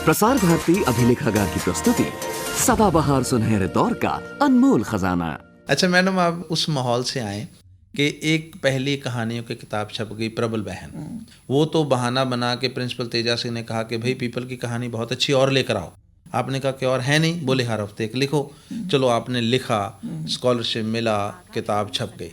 प्रसार भारती अभिलेखागार की प्रस्तुति सदाबहार सुनहरे दौर का अनमोल खजाना। अच्छा मैडम, आप उस माहौल से आए कि एक पहली कहानियों की किताब छप गई प्रबल बहन। वो तो बहाना बना के प्रिंसिपल तेजा सिंह ने कहा कि भाई पीपल की कहानी बहुत अच्छी और लेकर आओ। आपने कहा कि और है नहीं, बोले हर हफ्ते एक लिखो। चलो आपने लिखा, स्कॉलरशिप मिला, किताब छप गई।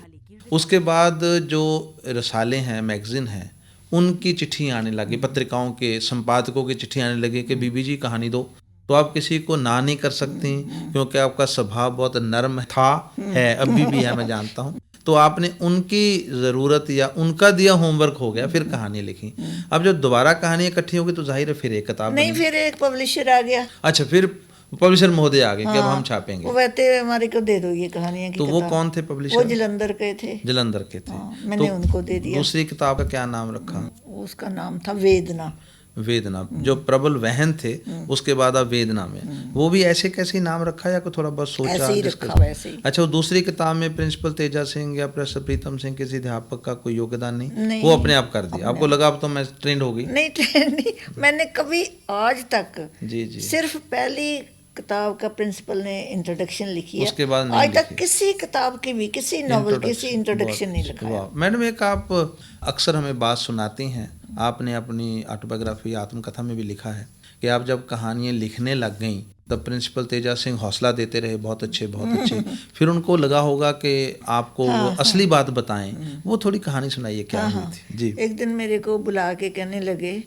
उसके बाद जो रसाले हैं, मैगजीन हैं, उनकी चिट्ठी आने लगी, पत्रिकाओं के संपादकों की चिट्ठी आने लगी कि बीबी जी कहानी दो। तो आप किसी को ना नहीं कर सकती क्योंकि आपका स्वभाव बहुत नर्म था, है, अभी भी है, मैं जानता हूँ। तो आपने उनकी ज़रूरत या उनका दिया होमवर्क हो गया, फिर कहानी लिखी। अब जब दोबारा कहानी इकट्ठी होगी तो जाहिर है फिर एक किताब नहीं, बनी। फिर एक पब्लिशर आ गया। अच्छा, फिर पब्लिशर महोदय आ गए कि अब हम छापेंगे। वो कहते हमारे को दे दो ये कहानियां की तो वो किताब। कौन थे वो पब्लिशर? जलंधर के थे। जलंधर के थे। मैंने उनको दे दिया। दूसरी किताब का क्या नाम रखा? उसका नाम था वेदना। वेदना। जो प्रबल वहन थे उसके बाद आप वेदना में, वो भी ऐसे कैसे नाम रखा या कोई थोड़ा बहुत सोचा? ऐसे ही डिस्कस? रखा, वैसे ही। अच्छा, वो दूसरी किताब में प्रिंसिपल तेजा सिंह या प्रोफेसर प्रीतम सिंह किसी अध्यापक का कोई योगदान नहीं? वो अपने आप कर दिया? आपको लगा अब तो मैं ट्रेंड हो गई? नहीं, नहीं, मैंने कभी आज तक जी। सिर्फ पहली किताब का प्रिंसिपल ने इंट्रोडक्शन लिखी है, उसके बाद नहीं आज तक लिखी। किसी किताब की भी, किसी नॉवल की इंट्रोडक्शन नहीं लिखा है। मैडम, एक आप अक्सर हमें बात सुनाती हैं, आपने अपनी ऑटोबायोग्राफी आत्मकथा में भी लिखा है कि आप जब कहानियाँ लिखने लग गई तब प्रिंसिपल तेजा सिंह हौसला देते रहे, बहुत अच्छे बहुत अच्छे। फिर उनको लगा होगा कि आपको वो असली बात बताएं। वो थोड़ी कहानी सुनाइए, क्या हुई थी? जी। एक दिन मेरे को बुला के कहने लगे,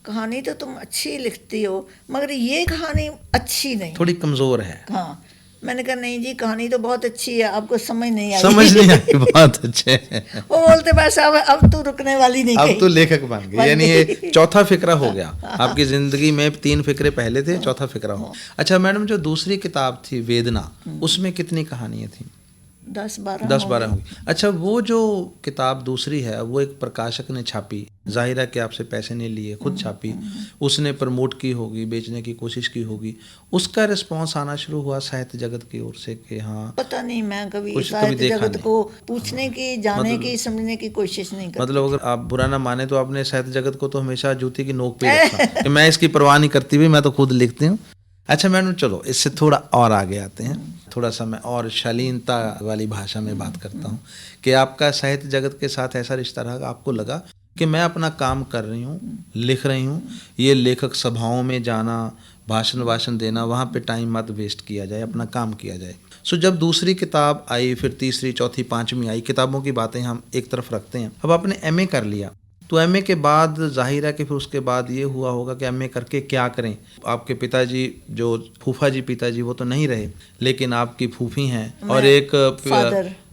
कहानी तो तुम अच्छी लिखती हो मगर ये कहानी अच्छी नहीं, थोड़ी कमजोर है। हाँ, मैंने कहा नहीं जी, कहानी तो बहुत अच्छी है, आपको समझ नहीं आई। समझ नहीं आई, बहुत अच्छे हैं। वो बोलते बस अब तू रुकने वाली नहीं, अब कहीं तो लेखक बन गए, यानी ये चौथा फिक्रा हो गया आपकी जिंदगी में। 3 फिक्रे पहले थे, चौथा फिक्रा हो। अच्छा मैडम, जो दूसरी किताब थी वेदना, उसमें कितनी कहानियां थी? 10-12 होंगी। अच्छा, वो जो किताब दूसरी है वो एक प्रकाशक ने छापी, जाहिर है कि आपसे पैसे नहीं लिए, खुद छापी, उसने प्रमोट की होगी, बेचने की कोशिश की होगी। उसका रिस्पांस आना शुरू हुआ साहित्य जगत की ओर से कि हाँ? पता नहीं, मैं कभी साहित्य जगत को पूछने की, जाने की, समझने की कोशिश नहीं करती। मतलब अगर आप बुरा ना माने तो आपने साहित्य जगत को तो हमेशा जूती की नोक पे रखा कि मैं इसकी परवाह नहीं करती भी, मैं तो खुद लिखती हूँ। अच्छा मैडम, चलो इससे थोड़ा और आगे आते हैं, थोड़ा सा मैं और शालीनता वाली भाषा में बात करता हूँ कि आपका साहित्य जगत के साथ ऐसा रिश्ता रहा, आपको लगा कि मैं अपना काम कर रही हूँ, लिख रही हूँ, ये लेखक सभाओं में जाना, भाषण देना, वहाँ पे टाइम मत वेस्ट किया जाए, अपना काम किया जाए। सो जब दूसरी किताब आई, फिर तीसरी, चौथी, 5वीं आई, किताबों की बातें हम एक तरफ रखते हैं। अब आपने MA कर लिया, तो MA के बाद जाहिर है कि फिर उसके बाद ये हुआ होगा कि MA करके क्या करें। आपके पिताजी, जो फूफा जी पिताजी, वो तो नहीं रहे, लेकिन आपकी फूफी हैं और एक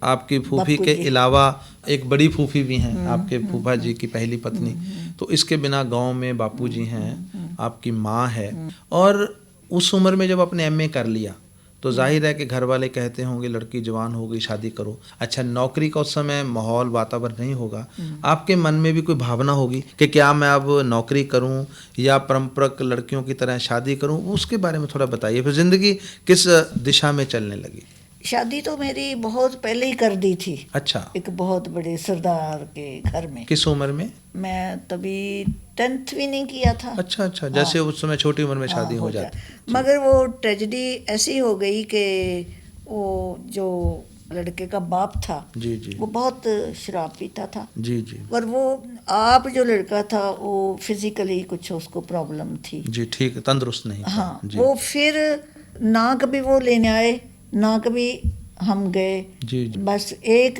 आपकी फूफी के अलावा एक बड़ी फूफी भी हैं, आपके फूफा जी की पहली पत्नी। तो इसके बिना गांव में बापूजी हैं, आपकी माँ है। और उस उम्र में जब आपने MA कर लिया तो जाहिर है कि घर वाले कहते होंगे लड़की जवान हो गई, शादी करो। अच्छा, नौकरी का उस समय माहौल, वातावरण नहीं होगा, आपके मन में भी कोई भावना होगी कि क्या मैं अब नौकरी करूं या परंपरागत लड़कियों की तरह शादी करूं? उसके बारे में थोड़ा बताइए। फिर जिंदगी किस दिशा में चलने लगी? शादी तो मेरी बहुत पहले ही कर दी थी। अच्छा। एक बहुत बड़े सरदार के घर में। किस उम्र में? मैं तभी 10th भी नहीं किया था। अच्छा, जैसे उस समय छोटी उम्र में शादी हो जाती। मगर वो ट्रेजेडी ऐसी हो गई कि वो जो लड़के का बाप था, जी, वो बहुत शराब पीता था। जी। और वो आप जो लड़का था वो फिजिकली कुछ उसको प्रॉब्लम थी। जी, ठीक, तंदुरुस्त नहीं था। हाँ, वो फिर ना कभी वो लेने आए, ना कभी हम गए। जी। बस एक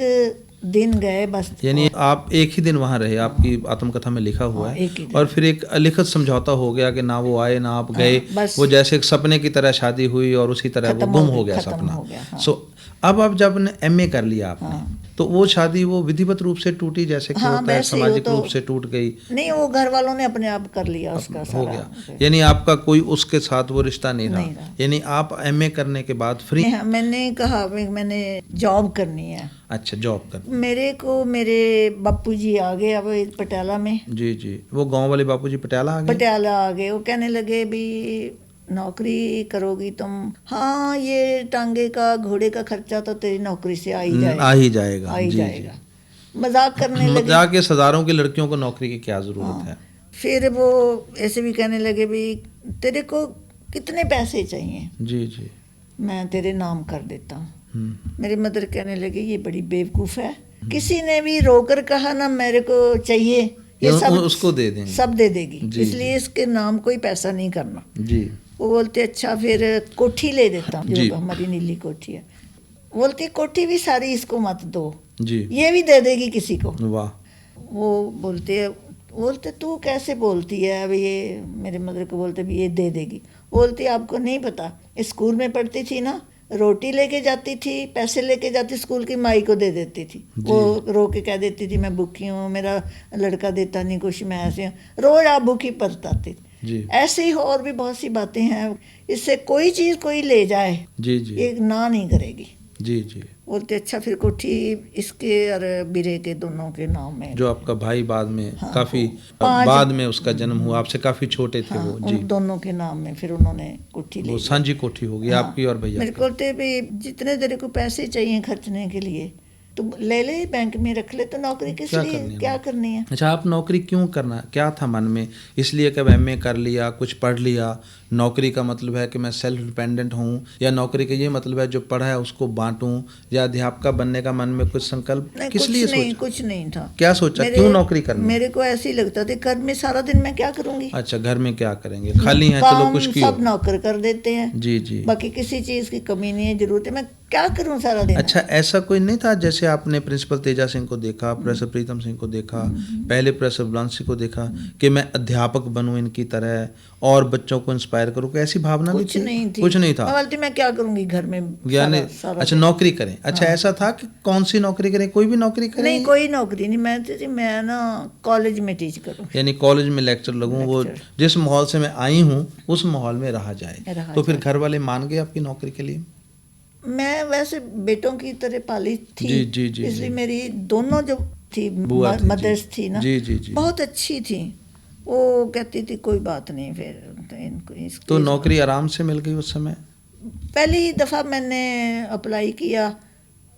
दिन गए बस। यानी आप एक ही दिन वहाँ रहे, आपकी आत्मकथा में लिखा हुआ है। और फिर एक अलिखित समझौता हो गया कि ना वो आए ना आप गए। वो जैसे एक सपने की तरह शादी हुई और उसी तरह वो गुम हो गया सपना। सो अब जब MA कर लिया आपने, तो वो शादी वो विधिवत रूप से टूटी जैसे कि होता है, सामाजिक रूप से टूट गई? नहीं, वो घर वालों ने अपने आप कर लिया, उसका हो गया। यानी आपका कोई उसके साथ वो रिश्ता नहीं रहा। यानी आप MA करने के बाद फ्री? मैंने कहा मैंने जॉब करनी है। अच्छा, जॉब कर। मेरे को मेरे बापूजी आ गए अब पटियाला में। जी, वो गांव वाले बापूजी पटियाला आ गए। वो कहने लगे भी नौकरी करोगी तुम, हाँ ये टांगे का, घोड़े का खर्चा तो तेरी नौकरी से आ ही जाएगा। मजाक करने लगे। मजाक के, हजारों की लड़कियों को नौकरी की क्या जरूरत है। फिर वो ऐसे भी कहने लगे भी तेरे को कितने पैसे चाहिए, जी जी। मैं तेरे नाम कर देता हूँ। मेरी मदर कहने लगी ये बड़ी बेवकूफ़ है, किसी ने भी रोकर कहा ना मेरे को चाहिए, ये सब उसको दे देंगे, सब दे देगी, जी, इसलिए इसके नाम कोई पैसा नहीं करना। जी। वो बोलते अच्छा फिर कोठी ले देता हूँ, जी। जो हमारी नीली कोठी है। बोलती कोठी भी सारी इसको मत दो, जी। ये भी दे देगी किसी को। वाह। वो बोलते तू कैसे बोलती है, अब ये मेरे मदर को बोलते भी ये दे देगी। बोलती आपको नहीं पता, स्कूल में पढ़ती थी ना, रोटी लेके जाती थी, पैसे लेके जाती स्कूल की माई को दे देती थी, वो रो के कह देती थी मैं भूखी हूँ, मेरा लड़का देता नहीं कुछ, मैं ऐसे हूँ, रोज आप भूखी परताती थी। ऐसे ही और भी बहुत सी बातें हैं, इससे कोई चीज़ कोई ले जाए जी जी, एक ना नहीं करेगी। जी जी। बोलते अच्छा फिर कोठी इसके और बीरे के दोनों के नाम में, जो आपका भाई बाद में हाँ, काफी 5 बाद में उसका जन्म हुआ, आपसे काफी छोटे थे हाँ, वो, जी। उन दोनों के नाम में फिर उन्होंने कोठी वो ली। सांझी कोठी होगी, हाँ, आपकी और भैया मेरे की। को बोलते भी जितने तेरे को पैसे चाहिए खर्चने के लिए तो ले ले, बैंक में रख ले, तो नौकरी किस लिए क्या करनी है। अच्छा, आप नौकरी क्यों करना, क्या था मन में? इसलिए कि एमए कर लिया, कुछ पढ़ लिया, नौकरी का मतलब है कि मैं सेल्फ डिपेंडेंट हूँ, या नौकरी का ये मतलब है जो पढ़ा है उसको बांटूं, या अध्यापका बनने का मन में कुछ संकल्प किस लिए सोचा? कुछ नहीं था। क्या सोचा, क्यों नौकरी करनी? मेरे को ऐसे ही लगता था घर में सारा दिन मैं क्या करूंगी। अच्छा, घर में क्या करेंगे, खाली हैं, चलो कुछ किया। सब नौकर कर देते हैं, जी जी। बाकी किसी चीज की कमी नहीं है, जरूरत है, मैं क्या करूं सारा दिन। अच्छा, ऐसा कोई नहीं था, जैसे आपने प्रिंसिपल तेजा सिंह को देखा, प्रोफेसर प्रीतम सिंह को देखा, पहले प्रोफेसर बुलंद को देखा कि मैं अध्यापक बनूं इनकी तरह और बच्चों को इंस्पायर करूं, कोई ऐसी भावना भी कुछ थी? नहीं थी। कुछ नहीं था। मैं क्या करूंगी घर में यानी सारा अच्छा दिन। नौकरी करें। अच्छा, ऐसा था कि कौन सी नौकरी करें, कोई भी नौकरी करें? नहीं, कोई नौकरी नहीं, मैं ना कॉलेज में टीच करूं, यानी कॉलेज में लेक्चर लगूं, वो जिस माहौल से मैं आई हूँ उस माहौल में रहा जाए। तो फिर घर वाले मान गए आपकी नौकरी के लिए? मैं वैसे बेटों की तरह पाली थी, जी जी जी, इसलिए मेरी दोनों जो थी मदर्स थी ना, जी जी जी, बहुत अच्छी थी। वो कहती थी कोई बात नहीं, फिर इनको तो नौकरी आराम से मिल गई उस समय? पहली दफ़ा मैंने अप्लाई किया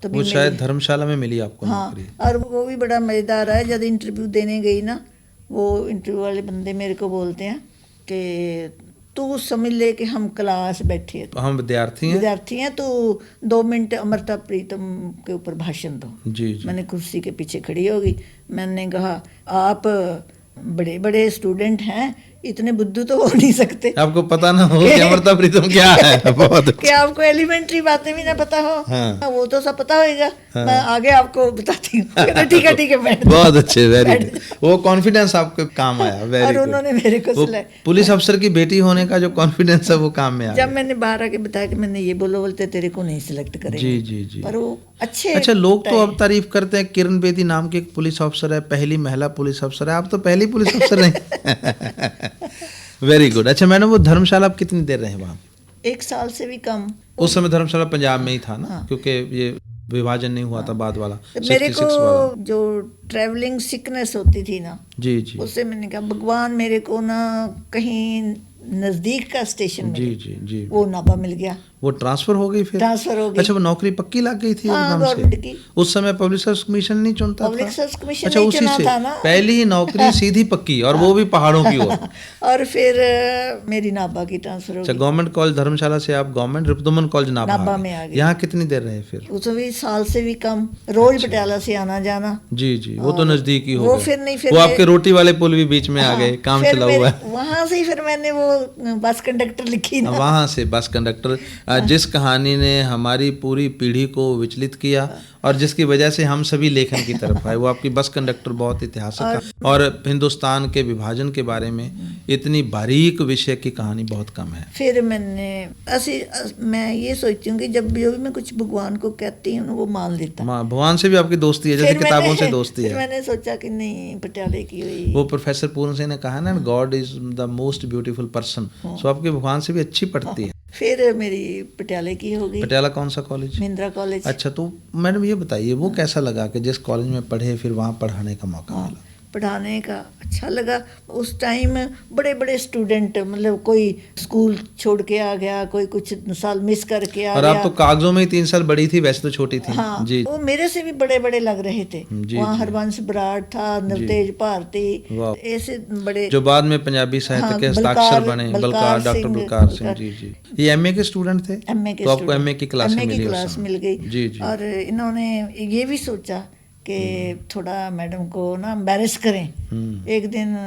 तभी वो शायद धर्मशाला में मिली आपको नौकरी। और वो भी बड़ा मज़ेदार है, जब इंटरव्यू देने गई ना, वो इंटरव्यू वाले बंदे मेरे को बोलते हैं कि तू समझ ले कि हम क्लास बैठे हैं, हम विद्यार्थी हैं, तो 2 मिनट अमृता प्रीतम के ऊपर भाषण दो। जी जी। मैंने कुर्सी के पीछे खड़ी हो गई, मैंने कहा आप बड़े बड़े स्टूडेंट हैं, इतने बुद्धू तो हो नहीं सकते, आपको पता ना हो कि अमृता प्रीतम क्या है। बहुत कि आपको एलिमेंट्री बातें भी ना पता हो। हाँ। वो तो सब पता होगा। हाँ। मैं आगे आपको बताती हूँ। ठीक है बैठ। बहुत अच्छे, वेरी गुड। वो कॉन्फिडेंस आपके काम आया, वेरी गुड। और उन्होंने मेरे को सुलाया। पुलिस अफसर की बेटी होने का जो कॉन्फिडेंस है वो काम में आया। जब मैंने बाहर आके बताया कि मैंने ये बोलते तेरे को नहीं सिलेक्ट करेंगे। जी जी जी। पर वो अच्छे। अच्छा, लोग तो अब तारीफ करते हैं, किरण बेदी नाम की एक पुलिस अफसर है, पहली महिला पुलिस अफसर है, आप तो पहली पुलिस अफसर नहीं। Very good. अच्छा मैडम, वो धर्मशाला आप कितनी देर रहे वहाँ? 1 साल से भी कम। उस समय धर्मशाला पंजाब में ही था ना? हाँ। क्योंकि ये विभाजन नहीं हुआ था बाद वाला, मेरे को जो ट्रैवलिंग सिकनेस होती थी ना, जी जी, उससे मैंने कहा भगवान मेरे को ना कहीं नजदीक का स्टेशन में, जी जी जी, वो नाभा मिल गया। वो ट्रांसफर हो गई फिर? ट्रांसफर हो गई। अच्छा, वो नौकरी पक्की लग गई थी हाँ, एकदम से? उस समय पब्लिक सर्विस कमीशन नहीं चुनता था? पब्लिक सर्विस कमीशन अच्छा, नहीं उसी चुना से था ना। पहली ही नौकरी सीधी पक्की, और वो भी पहाड़ों की ओर। और फिर मेरी नाभा की ट्रांसफर हो अच्छा, गई। गवर्नमेंट कॉलेज धर्मशाला से आप गवर्नमेंट रिपुदमन कॉलेज नाभा में आ गए। यहाँ कितनी देर रहे फिर? उसमें भी साल से भी कम, रोज पटियाला से आना जाना। जी जी, वो तो नजदीक ही हो वो गया। फिर नहीं, फिर वो आपके रोटी वाले पुल भी बीच में आ गए, काम चला हुआ है। वहां से ही फिर मैंने वो बस कंडक्टर लिखी ना। वहां से बस कंडक्टर, जिस कहानी ने हमारी पूरी पीढ़ी को विचलित किया और जिसकी वजह से हम सभी लेखन की तरफ आए, वो आपकी बस कंडक्टर बहुत ऐतिहासिक है। और हिंदुस्तान के विभाजन के बारे में इतनी बारीक विषय की कहानी बहुत कम है। फिर मैं ये सोचती हूँ कि जब भी मैं कुछ भगवान को कहती हूँ वो मान लेता। भगवान से भी आपकी दोस्ती है, जैसे किताबों से दोस्ती है। मैंने सोचा कि नहीं, पटियाले की हुई। वो प्रोफेसर पूर्ण सिंह ने कहा ना, God is the most beautiful person, so आपके भगवान से भी अच्छी पड़ती है। फिर मेरी पटियाले की हो गई। पटियाला कौन सा कॉलेज? महिंद्रा कॉलेज। अच्छा, तो मैडम ये बताइए वो कैसा लगा कि जिस कॉलेज में पढ़े फिर वहाँ पढ़ाने का मौका मिला? पढ़ाने का अच्छा लगा। उस टाइम बड़े बड़े स्टूडेंट, मतलब कोई स्कूल छोड़ के आ गया, कोई कुछ साल मिस करके आ और गया। आप तो कागजों में ही 3 साल बड़ी थी, वैसे तो छोटी थी। हाँ, जी वो मेरे से भी बड़े बड़े लग रहे थे। जी, वहाँ जी। हरबंस बराड़ था, नवतेज भारती, वाह। ऐसे बड़े जो बाद में पंजाबी साहित्य हाँ, के हस्ताक्षर बलकार- बने, बलकार बलकार, डॉक्टर सिंह, बलकार सिंह। बलकार। जी जी। ये एमए के स्टूडेंट थे? एमए के तो आपको स्टूडेंट, एमए की क्लास एमए की मिली उस क्लास समय? मिल गई। जी जी। और इन्होंने ये भी सोचा कि थोड़ा मैडम को ना एम्बेरस करें। एक दिन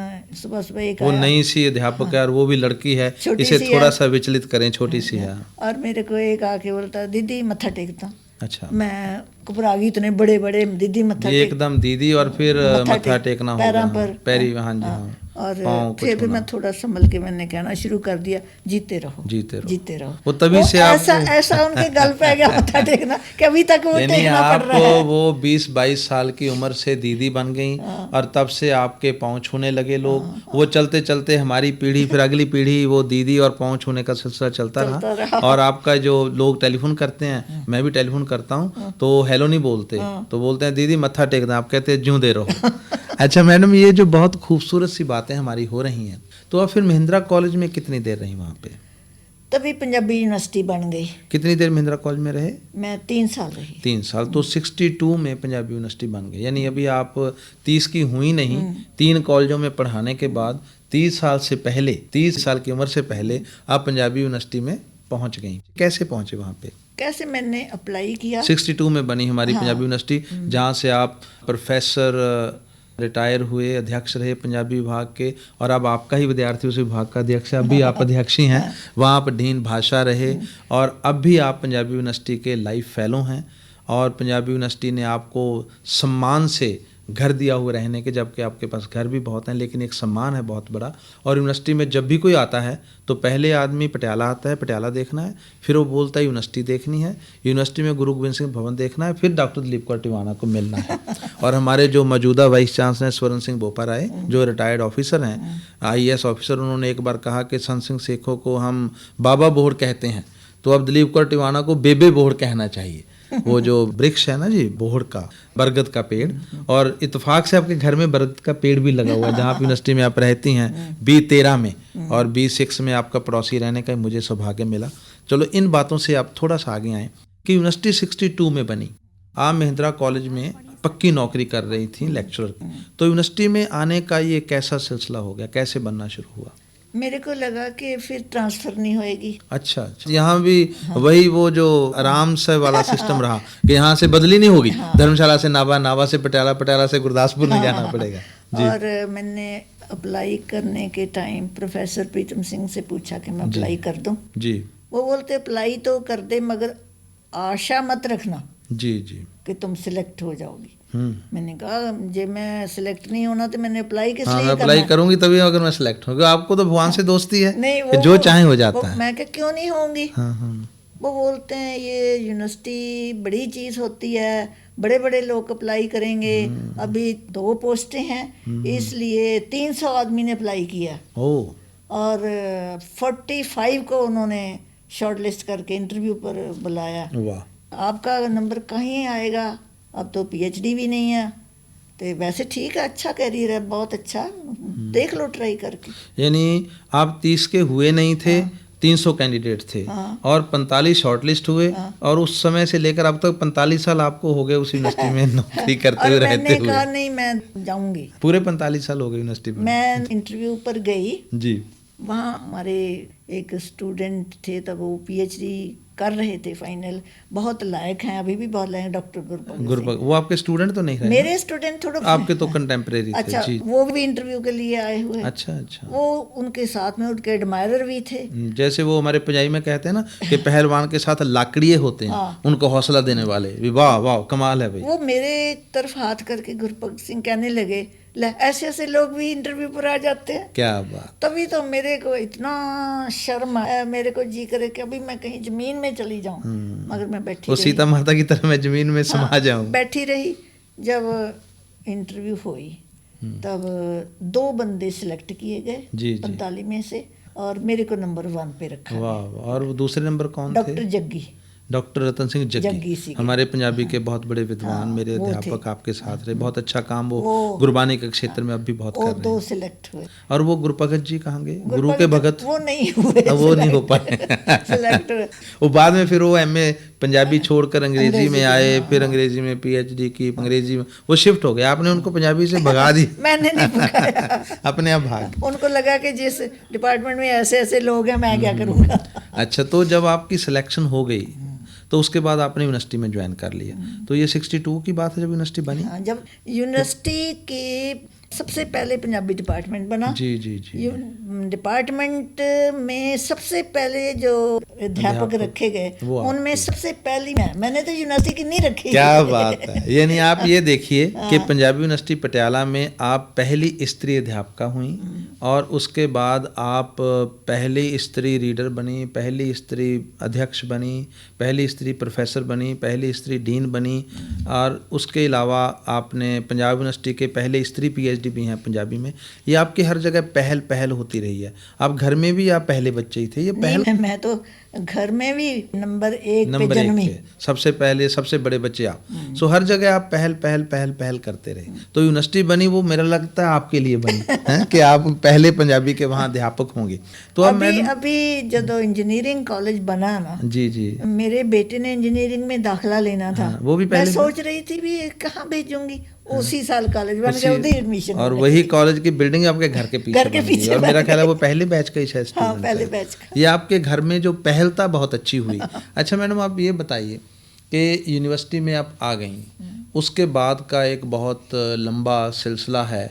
सुबह सुबह एक वो आया, नई सी अध्यापक है और वो भी लड़की है, छोटी इसे सी थोड़ा है। सा विचलित करें, छोटी सी है। और मेरे को एक आके बोलता, दीदी मत्था टेकता। अच्छा, मैं घबरा गई, इतने बड़े बड़े, दीदी मत्था ये टेक, एकदम दीदी और फिर मत्था टेकना हो गया। पैरों हाँ, पर पैरी, हाँ जी हाँ। और पाँव को फिर छूना। मैं थोड़ा संभल के मैंने कहना शुरू कर दिया, जीते रहो, जीते रहो। जीते रहो। वो तभी से ऐसा आपको- ऐसा उनके गल पे गया मत्था टेकना कि अभी तक वो यानी टेकना पड़ रहा आपको है। वो 20-22 साल की उम्र से दीदी बन गई और तब से आपके पाँव छूने लगे लोग। वो चलते चलते हमारी पीढ़ी, फिर अगली पीढ़ी, वो दीदी और पाँव छूने का सिलसिला चलता रहा। और आपका जो लोग टेलीफोन करते हैं, मैं भी टेलीफोन करता हूँ, तो हेलो नहीं बोलते, तो बोलते हैं दीदी मत्था टेकना, आप कहते हैं ज्यों दे रहो। अच्छा मैडम, ये जो बहुत खूबसूरत सी बातें हमारी हो रही हैं, तो आप फिर महिंद्रा कॉलेज में कितनी देर रही वहाँ पे? तभी पंजाबी यूनिवर्सिटी बन गई। कितनी देर महिंद्रा कॉलेज में रहे? मैं 3 साल रही। 3 साल। तो 62 में पंजाबी यूनिवर्सिटी बन गई, यानी अभी आप 30 की हुई नहीं, 3 कॉलेजों में पढ़ाने के बाद 30 साल से पहले, 30 साल की उम्र से पहले आप पंजाबी यूनिवर्सिटी में पहुंच गई। कैसे पहुंचे वहाँ पे? कैसे मैंने अप्लाई किया। 62 में बनी हमारी पंजाबी यूनिवर्सिटी, जहाँ से आप प्रोफेसर रिटायर हुए, अध्यक्ष रहे पंजाबी विभाग के, और अब आपका ही विद्यार्थी उस विभाग का अध्यक्ष है, अभी आप अध्यक्ष ही हैं। वहाँ आप डीन भाषा रहे और अब भी आप पंजाबी यूनिवर्सिटी के लाइफ फेलो हैं। और पंजाबी यूनिवर्सिटी ने आपको सम्मान से घर दिया हुआ रहने के, जबकि आपके पास घर भी बहुत हैं, लेकिन एक सम्मान है बहुत बड़ा। और यूनिवर्सिटी में जब भी कोई आता है तो पहले आदमी पटियाला आता है, पटियाला देखना है, फिर वो बोलता है यूनिवर्सिटी देखनी है, यूनिवर्सिटी में गुरु गोविंद सिंह भवन देखना है, फिर डॉक्टर दिलीप कौर टिवाना को मिलना है। और हमारे जो मौजूदा वाइस चांसलर स्वर्ण सिंह बोपाराय, जो रिटायर्ड ऑफिसर हैं, IAS ऑफिसर, उन्होंने एक बार कहा कि संत सिंह सेखों को हम बाबा बोहड़ कहते हैं, तो अब दिलीप कौर टिवाना को बेबे बोहड़ कहना चाहिए। वो जो वृक्ष है ना जी, बोहड़ का, बरगद का पेड़, और इत्तेफाक से आपके घर में बरगद का पेड़ भी लगा हुआ है, जहाँ आप यूनिवर्सिटी में आप रहती हैं, B13 में, और B6 में आपका पड़ोसी रहने का मुझे सौभाग्य मिला। चलो इन बातों से आप थोड़ा सा आगे आएँ कि यूनिवर्सिटी 62 में बनी, आप महिंद्रा कॉलेज में पक्की नौकरी कर रही थी लेक्चरर की, तो यूनिवर्सिटी में आने का ये कैसा सिलसिला हो गया, कैसे बनना शुरू हुआ? मेरे को लगा कि फिर ट्रांसफर नहीं होएगी। अच्छा, यहाँ भी वही वो जो आराम से वाला सिस्टम रहा कि यहाँ से बदली नहीं होगी, धर्मशाला से नाभा, नाभा से पटियाला, पटियाला से गुरदासपुर नहीं जाना पड़ेगा जी। और मैंने अप्लाई करने के टाइम प्रोफेसर प्रीतम सिंह से पूछा कि मैं अप्लाई कर दूं जी। वो बोलते अप्लाई तो कर दे, मगर आशा मत रखना जी जी। कि तुम सिलेक्ट हो जाओगी। मैंने कहा जे मैं सिलेक्ट नहीं होना तो मैंने अप्लाई किस हाँ, लिए मैं करना अप्लाई है? करूंगी तभी अगर मैं सिलेक्ट होगा। आपको तो भगवान से दोस्ती है नहीं, कि जो चाहे हो जाता है। मैं क्या क्यों नहीं होंगी। हाँ हाँ। वो बोलते हैं ये यूनिवर्सिटी बड़ी चीज़ होती है, बड़े बड़े लोग अप्लाई करेंगे, अभी 2 पोस्टें हैं, इसलिए 300 आदमी ने अप्लाई किया ओ, और 45 को उन्होंने शॉर्ट लिस्ट करके इंटरव्यू पर बुलाया। वाह। आपका नंबर कहीं आएगा, अब तो PhD भी नहीं है, तो वैसे ठीक है, अच्छा कैरियर है, बहुत अच्छा, देख लो ट्राई करके। यानी आप 30 के हुए नहीं थे, 300 कैंडिडेट थे और 45 शॉर्टलिस्ट हुए, और उस समय से लेकर अब तक 45 साल आपको हो गए उस यूनिवर्सिटी में नौकरी करते हुए, रहते मैंने हुए। कहा नहीं, मैं जाऊंगी। पूरे 45 साल हो गए यूनिवर्सिटी में। मैं इंटरव्यू पर गई, जी। वहाँ हमारे एक स्टूडेंट थे, तब वो PhD कर रहे थे फाइनल, बहुत लायक हैं, अभी भी बहुत लायक, डॉक्टर गुरबख्श। वो आपके स्टूडेंट तो नहीं रहे? मेरे स्टूडेंट थोड़ा आपके तो कंटेम्प्रेरी थे। अच्छा, जी। वो भी इंटरव्यू के लिए आए हुए। अच्छा अच्छा। वो उनके साथ में उनके एडमायरर भी थे। जैसे वो हमारे पंजाबी में कहते हैं ना कि पहलवान के साथ लाकड़िए होते हैं, उनको हौसला देने वाले। वाह वाह, कमाल है भाई। वो मेरे तरफ हाथ करके गुरबख्श सिंह कहने लगे, ले ऐसे ऐसे लोग भी इंटरव्यू पर आ जाते हैं। क्या बात। तभी तो मेरे को इतना शर्म आया, मेरे को जी करे कि अभी मैं कहीं जमीन में चली जाऊं, मगर मैं बैठी वो रही। सीता माता की तरह मैं जमीन में समा जाऊं। बैठी रही। जब इंटरव्यू हुई तब 2 बंदे सिलेक्ट किए गए जी, जी। 45 में से, और मेरे को नंबर 1 पे रखा। वाह वाह। और वो दूसरे नंबर कौन थे? डॉक्टर जग्गी। डॉक्टर रतन सिंह जग्गी जग्गी सीगे। हमारे पंजाबी के बहुत बड़े विद्वान, हाँ, मेरे वो अध्यापक थे। आपके साथ रहे, बहुत अच्छा काम वो वो- गुरबानी के क्षेत्र में अब भी बहुत वो कर रहे 2 हैं। सिलेक्ट हुए। और वो गुरु भगत जी कहाँ गए? गुरु के भगत वो नहीं हुए, अब वो नहीं हो पाए सिलेक्ट हुए। वो बाद में फिर वो एमए पंजाबी छोड़कर अंग्रेजी में अंग्रेजी आए, हाँ, फिर अंग्रेजी में पीएचडी की, अंग्रेजी में वो शिफ्ट हो गए, आपने उनको पंजाबी से भगा दी मैंने नहीं भगाया, अपने आप भाग। उनको लगा कि जिस डिपार्टमेंट में ऐसे ऐसे लोग हैं मैं क्या करूँगा। अच्छा, तो जब आपकी सिलेक्शन हो गई तो उसके बाद आपने यूनिवर्सिटी में ज्वाइन कर लिया, तो ये 62 की बात है जब यूनिवर्सिटी बनी? हाँ, जब यूनिवर्सिटी के सबसे पहले पंजाबी डिपार्टमेंट बना। जी जी जी। डिपार्टमेंट में सबसे पहले जो अध्यापक रखे गए वो आप उनमें सबसे पहली मैंने तो यूनिवर्सिटी की नहीं रखी। क्या बात है, यानी आप ये देखिए कि पंजाबी यूनिवर्सिटी पटियाला में आप पहली स्त्री अध्यापका हुई और उसके बाद आप पहली स्त्री रीडर बनी, पहली स्त्री अध्यक्ष बनी, पहली स्त्री प्रोफेसर बनी, पहली स्त्री डीन बनी, और उसके अलावा आपने पंजाब यूनिवर्सिटी के पहले स्त्री पीएचडी भी हैं पंजाबी में। ये आपकी हर जगह पहल पहल होती रही है। आप घर में भी आप पहले बच्चे ही थे, ये पहल? नहीं, मैं तो घर में भी नंबर 1 पे नंबर 1 जन्मी। पे सबसे पहले सबसे बड़े बच्चे आप। सो हर जगह आप पहल पहल पहल पहल करते रहे। तो यूनिवर्सिटी बनी वो मेरा लगता है आपके लिए बनी है कि आप पहले पंजाबी के वहाँ अध्यापक होंगे। तो अब अभी जब इंजीनियरिंग कॉलेज बना ना, जी जी, मेरे बेटे ने इंजीनियरिंग में दाखिला लेना था। हाँ, वो भी मैं पहले सोच रही थी भी कहाँ भेजूंगी, उसी साल कॉलेज बन गया, उधर एडमिशन। और वही कॉलेज की बिल्डिंग आपके घर के पीछे बन गई। और मेरा ख्याल है वो पहले बैच का ही शायद हाँ, स्टूडेंट पहले है। बैच का। ये आपके घर में जो पहल था बहुत अच्छी हुई। अच्छा मैडम, आप ये बताइए कि यूनिवर्सिटी में आप आ गई, उसके बाद का एक बहुत लंबा सिलसिला है,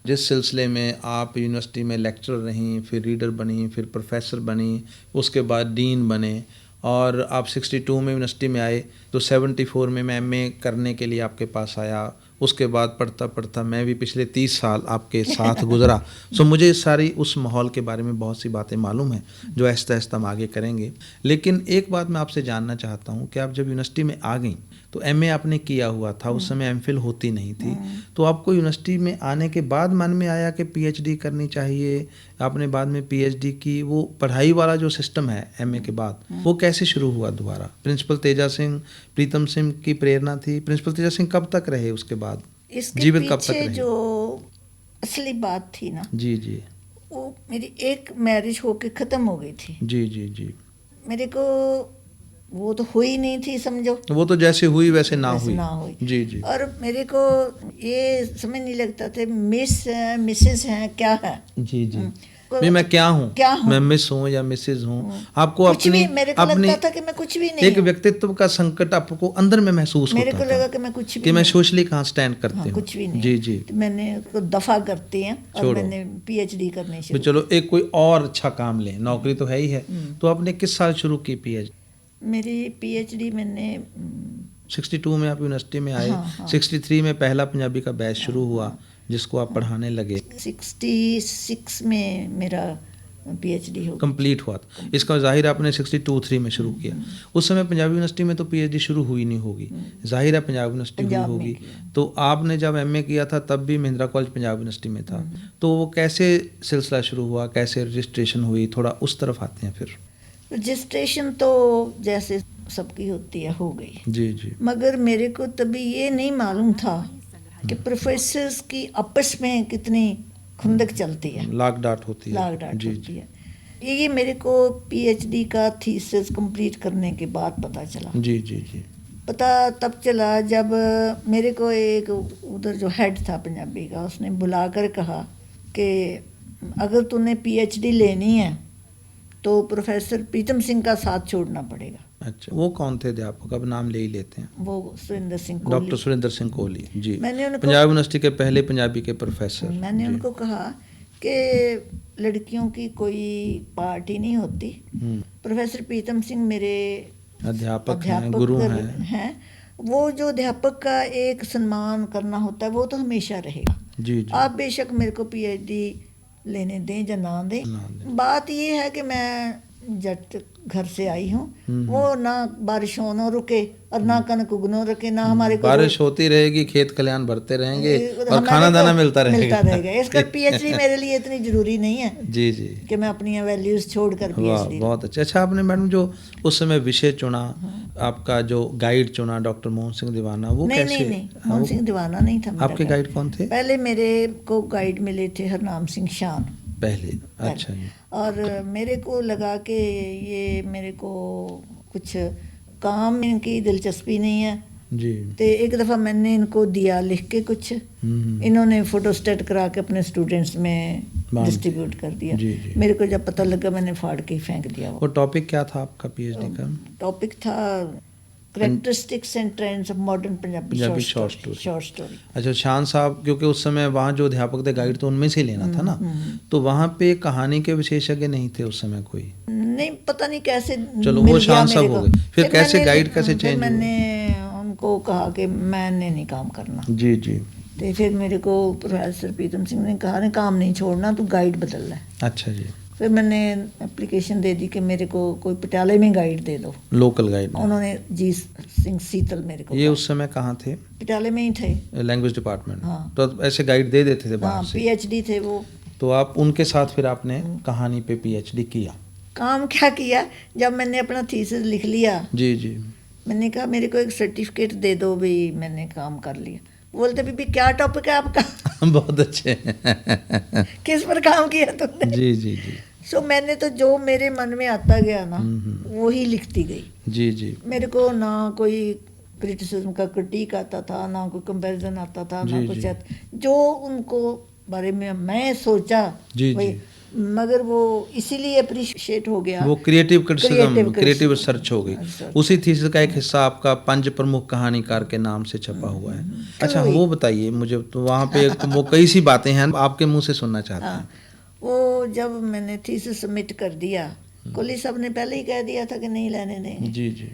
जिस सिलसिले में आप यूनिवर्सिटी में लेक्चरर रहीं, फिर रीडर बनी, फिर प्रोफेसर बनी, उसके बाद डीन बने, और आप 62 में यूनिवर्सिटी में आए तो 74 में मैं एमए करने के लिए आपके पास आया। उसके बाद पढ़ता पढ़ता मैं भी पिछले 30 साल आपके साथ गुजरा। सो मुझे सारी उस माहौल के बारे में बहुत सी बातें मालूम हैं जो आहिस्ता आहिस्ता हम आगे करेंगे। लेकिन एक बात मैं आपसे जानना चाहता हूँ कि आप जब यूनिवर्सिटी में आ गई तो एमए आपने किया हुआ था, उस समय एमफिल होती नहीं थी, तो आपको यूनिवर्सिटी में आने के बाद मन में आया कि पीएचडी करनी चाहिए, आपने बाद में पीएचडी की। वो पढ़ाई वाला जो सिस्टम है एमए के बाद, वो कैसे शुरू हुआ दोबारा? प्रिंसिपल तेजा सिंह, प्रीतम सिंह की प्रेरणा थी? प्रिंसिपल तेजा सिंह कब तक रहे उसके बाद, इसके जीवित कब तक पीछे रहे? जो असली बात थी ना, जी जी वो मेरी एक मैरिज होके ख़त्म हो गई थी। जी जी जी। मेरे को वो तो हुई नहीं थी, समझो। वो तो जैसे हुई वैसे ना वैसे हुई। ना हुई। जी जी। और मेरे को ये समझ नहीं लगता था मिस है, मिसेस हैं, क्या है। जी जी। मैं क्या हूँ, क्या हूँ? मैं मिस हूँ या मिसेज हूँ? आपको कुछ अपनी भी मेरे को अपनी लगता था कि मैं कुछ भी नहीं एक हूँ। व्यक्तित्व का संकट आपको अंदर में महसूस मेरे होता को था लगा कि मैं कुछ भी कि मैं नहीं सोशली कहाँ स्टैंड करती हूँ, हूँ। कुछ भी नहीं। जी जी। तो मैंने उसको दफा करती हैं और छोड़ो। मैंने पीएचडी करनी तो शुरू। चलो एक कोई और अच्छा काम लें, नौकरी तो है ही है। तो आपने किस साल शुरू की पीएचडी? मेरी पीएचडी मैंने 62 में आप यूनिवर्सिटी में आए। हाँ, हाँ। 63 में पहला पंजाबी का बैच शुरू हुआ जिसको आप पढ़ाने लगे। 66 में मेरा पीएचडी हो गया। कंप्लीट हुआ था। इसका जाहिर है आपने 62-63 में शुरू किया। उस समय पंजाबी यूनिवर्सिटी में तो पीएचडी शुरू हुई नहीं होगी, जाहिर है पंजाब यूनिवर्सिटी हुई पंजाब में होगी। किया। तो आपने जब एमए किया था तब भी महिंद्रा कॉलेज पंजाब यूनिवर्सिटी में था, तो वो कैसे सिलसिला शुरू हुआ, कैसे रजिस्ट्रेशन हुई, थोड़ा उस तरफ आते हैं फिर। रजिस्ट्रेशन तो जैसे सबकी होती है, हो गई। जी जी। मगर मेरे को तभी ये नहीं मालूम था कि प्रोफेसर्स की आपस में कितनी खुंदक चलती है, लाग डाट होती है। लाग डाट जी होती जी। है। ये मेरे को पीएचडी का थीसिस कंप्लीट करने के बाद पता चला। जी जी जी। पता तब चला जब मेरे को एक उधर जो हेड था पंजाबी का, उसने बुलाकर कहा कि अगर तूने पीएचडी लेनी है तो प्रोफेसर प्रीतम सिंह का साथ छोड़ना पड़ेगा। अच्छा, वो कौन थे अध्यापक, अब नाम ले ही लेते हैं? वो सुरेंद्र सिंह कोहली। डॉक्टर सुरेंद्र सिंह कोहली जी, मैंने उनको पंजाब यूनिवर्सिटी के पहले पंजाबी के प्रोफेसर। मैंने जी। उनको कहा कि लड़कियों की कोई पार्टी नहीं होती। प्रोफेसर प्रीतम सिंह मेरे अध्यापक हैं, गुरु हैं। वो जो अध्यापक का एक सम्मान करना होता है वो तो हमेशा रहेगा। जी जी। आप बेशक मेरे को पीएचडी लेने दें या ना दें, ना दें। बात ये है कि मैं जट घर से आई हूँ, वो ना बारिश हो ना रुके और ना कनक उगनो रखे, ना हमारे को बारिश होती रहेगी, खेत खलियान भरते रहेंगे और हमारे खाना को दाना मिलता रहेगा। इसका पीएचडी मेरे लिए इतनी जरूरी नहीं है जी जी, कि मैं अपनी वैल्यूज छोड़कर वाह पीएचडी। बहुत अच्छा। अच्छा, आपने मैडम जो उस समय विषय चुना, आपका जो गाइड चुना डॉक्टर मोहन सिंह दीवाना, वो नहीं कैसे? नहीं, मोहन सिंह दीवाना नहीं था मेरा आपके गाइड कौन थे पहले मेरे को गाइड मिले थे हरनाम सिंह शान पहले? अच्छा जी, और मेरे को लगा कि ये मेरे को कुछ काम में इनकी दिलचस्पी नहीं है, जी तो एक दफ़ा मैंने इनको दिया लिख के कुछ, इन्होंने फोटोस्टेट करा के अपने स्टूडेंट्स में डिस्ट्रीब्यूट कर दिया। जी जी। मेरे को जब पता लगा मैंने फाड़ के ही फेंक दिया। वो टॉपिक क्या था आपका पीएचडी का? टॉपिक था characteristics and trends of modern Punjabi short story. Short story. अच्छा, शान साहब, क्योंकि उस समय वहाँ जो अध्यापक थे गाइड तो उनमें से ही लेना था ना, तो वहाँ पे कहानी के विशेषज्ञ नहीं थे उस समय कोई? नहीं, पता नहीं कैसे चलो मिल वो गया शान मेरे साहब को। हो गए, फिर कैसे मैंने- गाइड कैसे फिर चेंज हुए? मैंने उनको कहा कि मैंने नहीं काम करना, जी जी, तो फिर मेरे को प्रोफेसर प्रीतम सिंह ने कहा ने काम नहीं छोड़ना, तू गाइड बदल ले। अच्छा जी, फिर मैंने एप्लीकेशन दे दी कि मेरे को कोई पटियाले में गाइड दे दो। Local guide. उन्होंने जी सिंह सीतल मेरे को, ये उस समय कहाँ थे? पटियाले में ही थे। Language department. हाँ। तो ऐसे गाइड दे देते थे हाँ, बाहर से? पीएचडी थे वो। तो आप उनके साथ फिर आपने कहानी पे पीएचडी किया? काम क्या किया, जब मैंने अपना थीसिस लिख लिया, जी जी, मैंने कहा मेरे को एक सर्टिफिकेट दे दो भाई मैंने काम कर लिया। बोलते बीबी क्या टॉपिक है आपका? बहुत अच्छे। किस पर काम किया तुमने? जी जी जी, सो मैंने तो जो मेरे मन में आता गया ना वो ही लिखती गई। जी जी, मेरे को ना कोई क्रिटिसिज्म का क्रिटिक आता था, ना कोई कंपैरिजन आता था, ना जी, कुछ जी। जो उनको बारे में मैं सोचा जी, वही, जी। मगर वो इसीलिए अप्रिशिएट हो गया। वो creative criticism, creative criticism। Research हो गई। Research। उसी थीसिस का एक हिस्सा आपका पंच प्रमुख कहानीकार के नाम से छपा हुआ है। अच्छा, वो बताइए मुझे, तो वहाँ पे एक तो वो कई सी बातें हैं, आपके मुंह से सुनना चाहते हैं। हाँ, वो जब मैंने थीसिस सबमिट कर दिया, कोहली साहब ने पहले ही कह दिया था कि नहीं लेने देंगे। जी जी,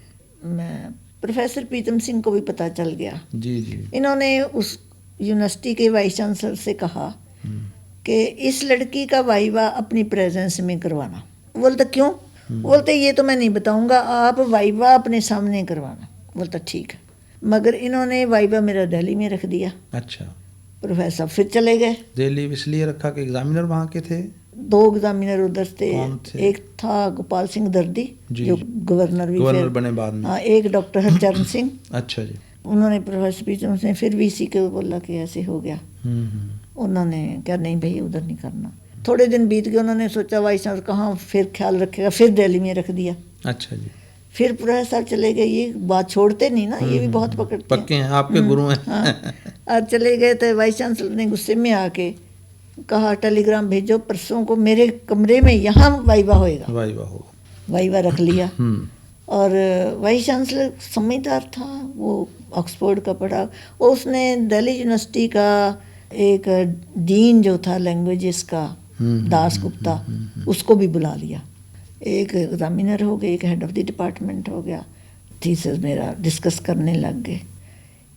मैं प्रोफेसर प्रीतम सिंह को भी पता चल गया। जी जी, इन्होंने उस यूनिवर्सिटी के वाइस चांसलर से कहा कि इस लड़की का वाइवा अपनी प्रेजेंस में करवाना। बोलता क्यों? बोलते ये तो मैं नहीं बताऊंगा, आप वाइवा अपने सामने करवाना। बोलता ठीक है, मगर इन्होंने वाइवा मेरा दिल्ली में रख दिया। अच्छा, प्रोफेसर फिर चले गए। दिल्ली इसलिए रखा कि एग्जामिनर वहाँ के थे? 2 एग्जामिनर उधर थे। कौन थे? एक था गोपाल सिंह दर्दी जी, जो गवर्नर भी गवर्नर फिर बने बाद में। हाँ, एक डॉक्टर हरचरण सिंह। अच्छा जी, उन्होंने प्रोफेसर प्रीतम से फिर वीसी को बोला कि ऐसे हो गया। उन्होंने क्या नहीं भाई उधर नहीं करना। थोड़े दिन बीत गए, उन्होंने सोचा वाइस चांसलर कहाँ फिर ख्याल रखेगा, फिर दिल्ली में रख दिया। अच्छा जी, फिर प्रोफेसर चले गए, ये बात छोड़ते नहीं ना, ये भी बहुत पकड़ते हैं। पक्के हैं, आपके गुरु हैं। हाँ, और चले गए तो वाइस चांसलर ने गुस्से में आके कहा टेलीग्राम भेजो, परसों को मेरे कमरे में यहाँ वाइवा होएगा। वाह वाह हो। वाइवा रख लिया। और वाइस चांसलर समझदार था, वो ऑक्सफोर्ड का पढ़ा। उसने दिल्ली यूनिवर्सिटी का एक डीन जो था लैंग्वेजेस का, दास गुप्ता, उसको भी बुला लिया। एक एग्जामिनर हो गए, एक हेड ऑफ द डिपार्टमेंट हो गया। थीसिस मेरा डिस्कस करने लग गए।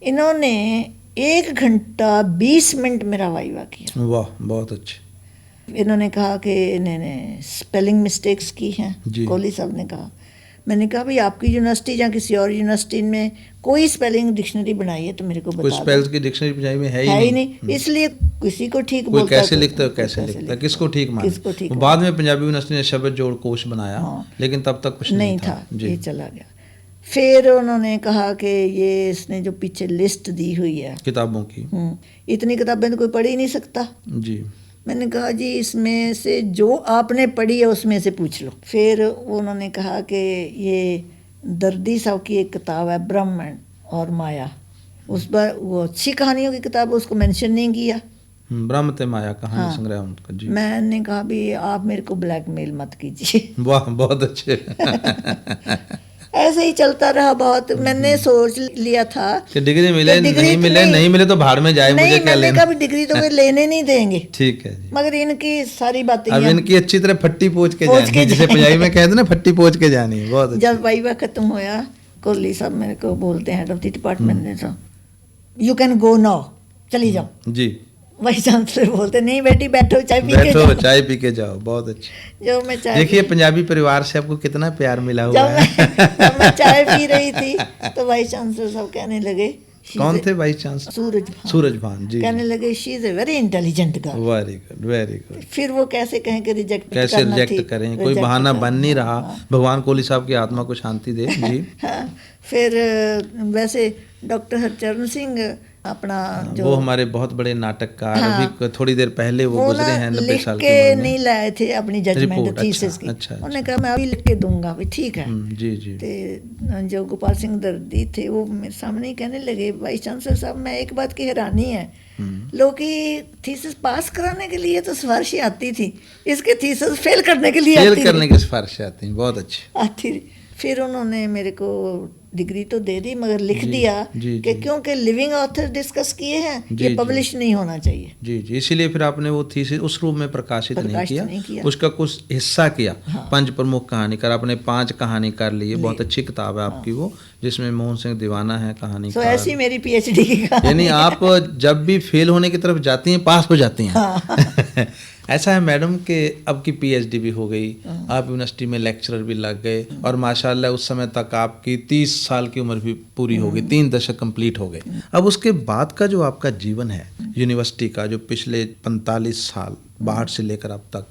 इन्होंने 1 घंटा 20 मिनट मेरा वाइवा किया। वाह, बहुत अच्छे। इन्होंने कहा कि इन्होंने स्पेलिंग मिस्टेक्स की हैं। जी। कोहली साहब ने कहा, मैंने कहा भाई आपकी यूनिवर्सिटी या किसी और यूनिवर्सिटी में कोई स्पेलिंग डिक्शनरी बनाई है तो मेरे को कोई बता दो। स्पेल्स की डिक्शनरी पंजाबी में है है ही ही नहीं, इसलिए किसी को ठीक कोई बोलता है कैसे तो- लिखता है, कोई कैसे लिखता है, लिखता किसको ठीक माने। किसको ठीक बाद में पंजाबी यूनिवर्सिटी ने शब्द जोड़ कोश बनाया, हाँ। लेकिन तब तक कुछ नहीं था, ये चला गया। फिर उन्होंने कहा कि ये इसने जो पीछे लिस्ट दी हुई है किताबों की। इतनी किताबें तो कोई पढ़ ही नहीं सकता। जी, मैंने कहा जी इसमें से जो आपने पढ़ी है उसमें से पूछ लो। फिर उन्होंने कहा कि ये दर्दी साहब की एक किताब है ब्रह्मांड और माया, उस पर वो अच्छी कहानियों की किताब है, उसको मेंशन नहीं किया। ब्रह्म ते माया कहानी हाँ। संग्रह उनका। जी, मैंने कहा भी आप मेरे को ब्लैकमेल मत कीजिए। वाह, बहुत अच्छे। ऐसे ही चलता रहा बहुत। मैंने सोच लिया था कि डिग्री मिले कि डिग्री नहीं तो मिले, नहीं मिले तो भाड़ में जाए, मुझे नहीं, क्या मैंने लेना। कहा भी डिग्री तो कोई लेने नहीं देंगे। ठीक है जी। मगर इनकी सारी बातें अब यहाँ- इनकी अच्छी तरह फट्टी पोंछ के पोंछ जानी के है, जिसे जानी। पंजाबी में कहते हैं ना, फट्टी पोंछ के जानी है। बहुत अच्छी। जब वाइवा खत्म होया, कोहली साहब मेरे को बोलते हैं हेड ऑफ द डिपार्टमेंट ने, तो यू कैन गो नाउ, चली जाओ। जी, वाइस चांसलर बोलते नहीं बेटी बैठो चाय पी के बैठो जाओ। चाय पी के जाओ, बहुत अच्छा। जो मैं चाय देखिए पंजाबी परिवार से आपको कितना प्यार मिला हुआ जब है। जब मैं चाय पी रही थी तो वाइस चांसलर साहब कहने लगे कौन थे वाइस चांसलर? सूरज भान जी। कहने लगे she is a very intelligent girl. Very good, very good. फिर वो कैसे कहें कि रिजेक्ट कैसे रिजेक्ट करें, कोई बहाना बन नहीं रहा। हाँ। भगवान कोहली साहब की आत्मा को शांति दे जी। हाँ, फिर वैसे डॉक्टर हरचरण सिंह अपना जो वो हमारे बहुत बड़े नाटककार, हाँ, अभी थोड़ी देर पहले वो वो गुजरे ना हैं 90 लिख साल की के उम्र में। नहीं लाए थे अपनी जजमेंट रिपोर्ट, थीसिस अच्छा, की। अच्छा, उन्होंने कहा मैं अभी लिख के दूंगा भी, ठीक है। जी जी। ते जो गोपाल सिंह दर्दी थे वो मेरे सामने ही कहने लगे वाइस चांसलर साहब मैं एक बात की हैरानी है, लोग की थीसिस पास कराने के लिए तो सिफारिश आती थी, इसके थीसिस फेल करने के लिए फेल आती करने की सिफारिशें आती हैं, बहुत अच्छी। आती थी। फिर उन्होंने मेरे को डिग्री तो दे दी मगर लिख दिया जी, कि जी। क्योंकि लिविंग ऑथर डिस्कस किए हैं जी, ये जी। पब्लिश नहीं होना चाहिए। जी जी, इसीलिए फिर आपने वो थीसिस उस रूप में प्रकाशित नहीं प्रकाशित नहीं किया, किया। उसका कुछ हिस्सा किया। हाँ। पंच प्रमुख कहानीकार, आपने 5 कहानीकार लिए, बहुत अच्छी किताब है आपकी वो, जिसमें मोहन सिंह दीवाना है तो कहानीकार। ऐसी मेरी पीएचडी की कहानी यानी आप जब भी फेल होने की तरफ जाती हैं पास हो जाती हैं। हाँ। ऐसा है मैडम कि अब की पीएचडी भी हो गई, आप यूनिवर्सिटी में लेक्चरर भी लग गए, और माशाल्लाह उस समय तक आपकी 30 साल की उम्र भी पूरी हो गई, 3 दशक कंप्लीट हो गए। अब उसके बाद का जो आपका जीवन है यूनिवर्सिटी का, जो पिछले 45 साल 62 से लेकर अब तक,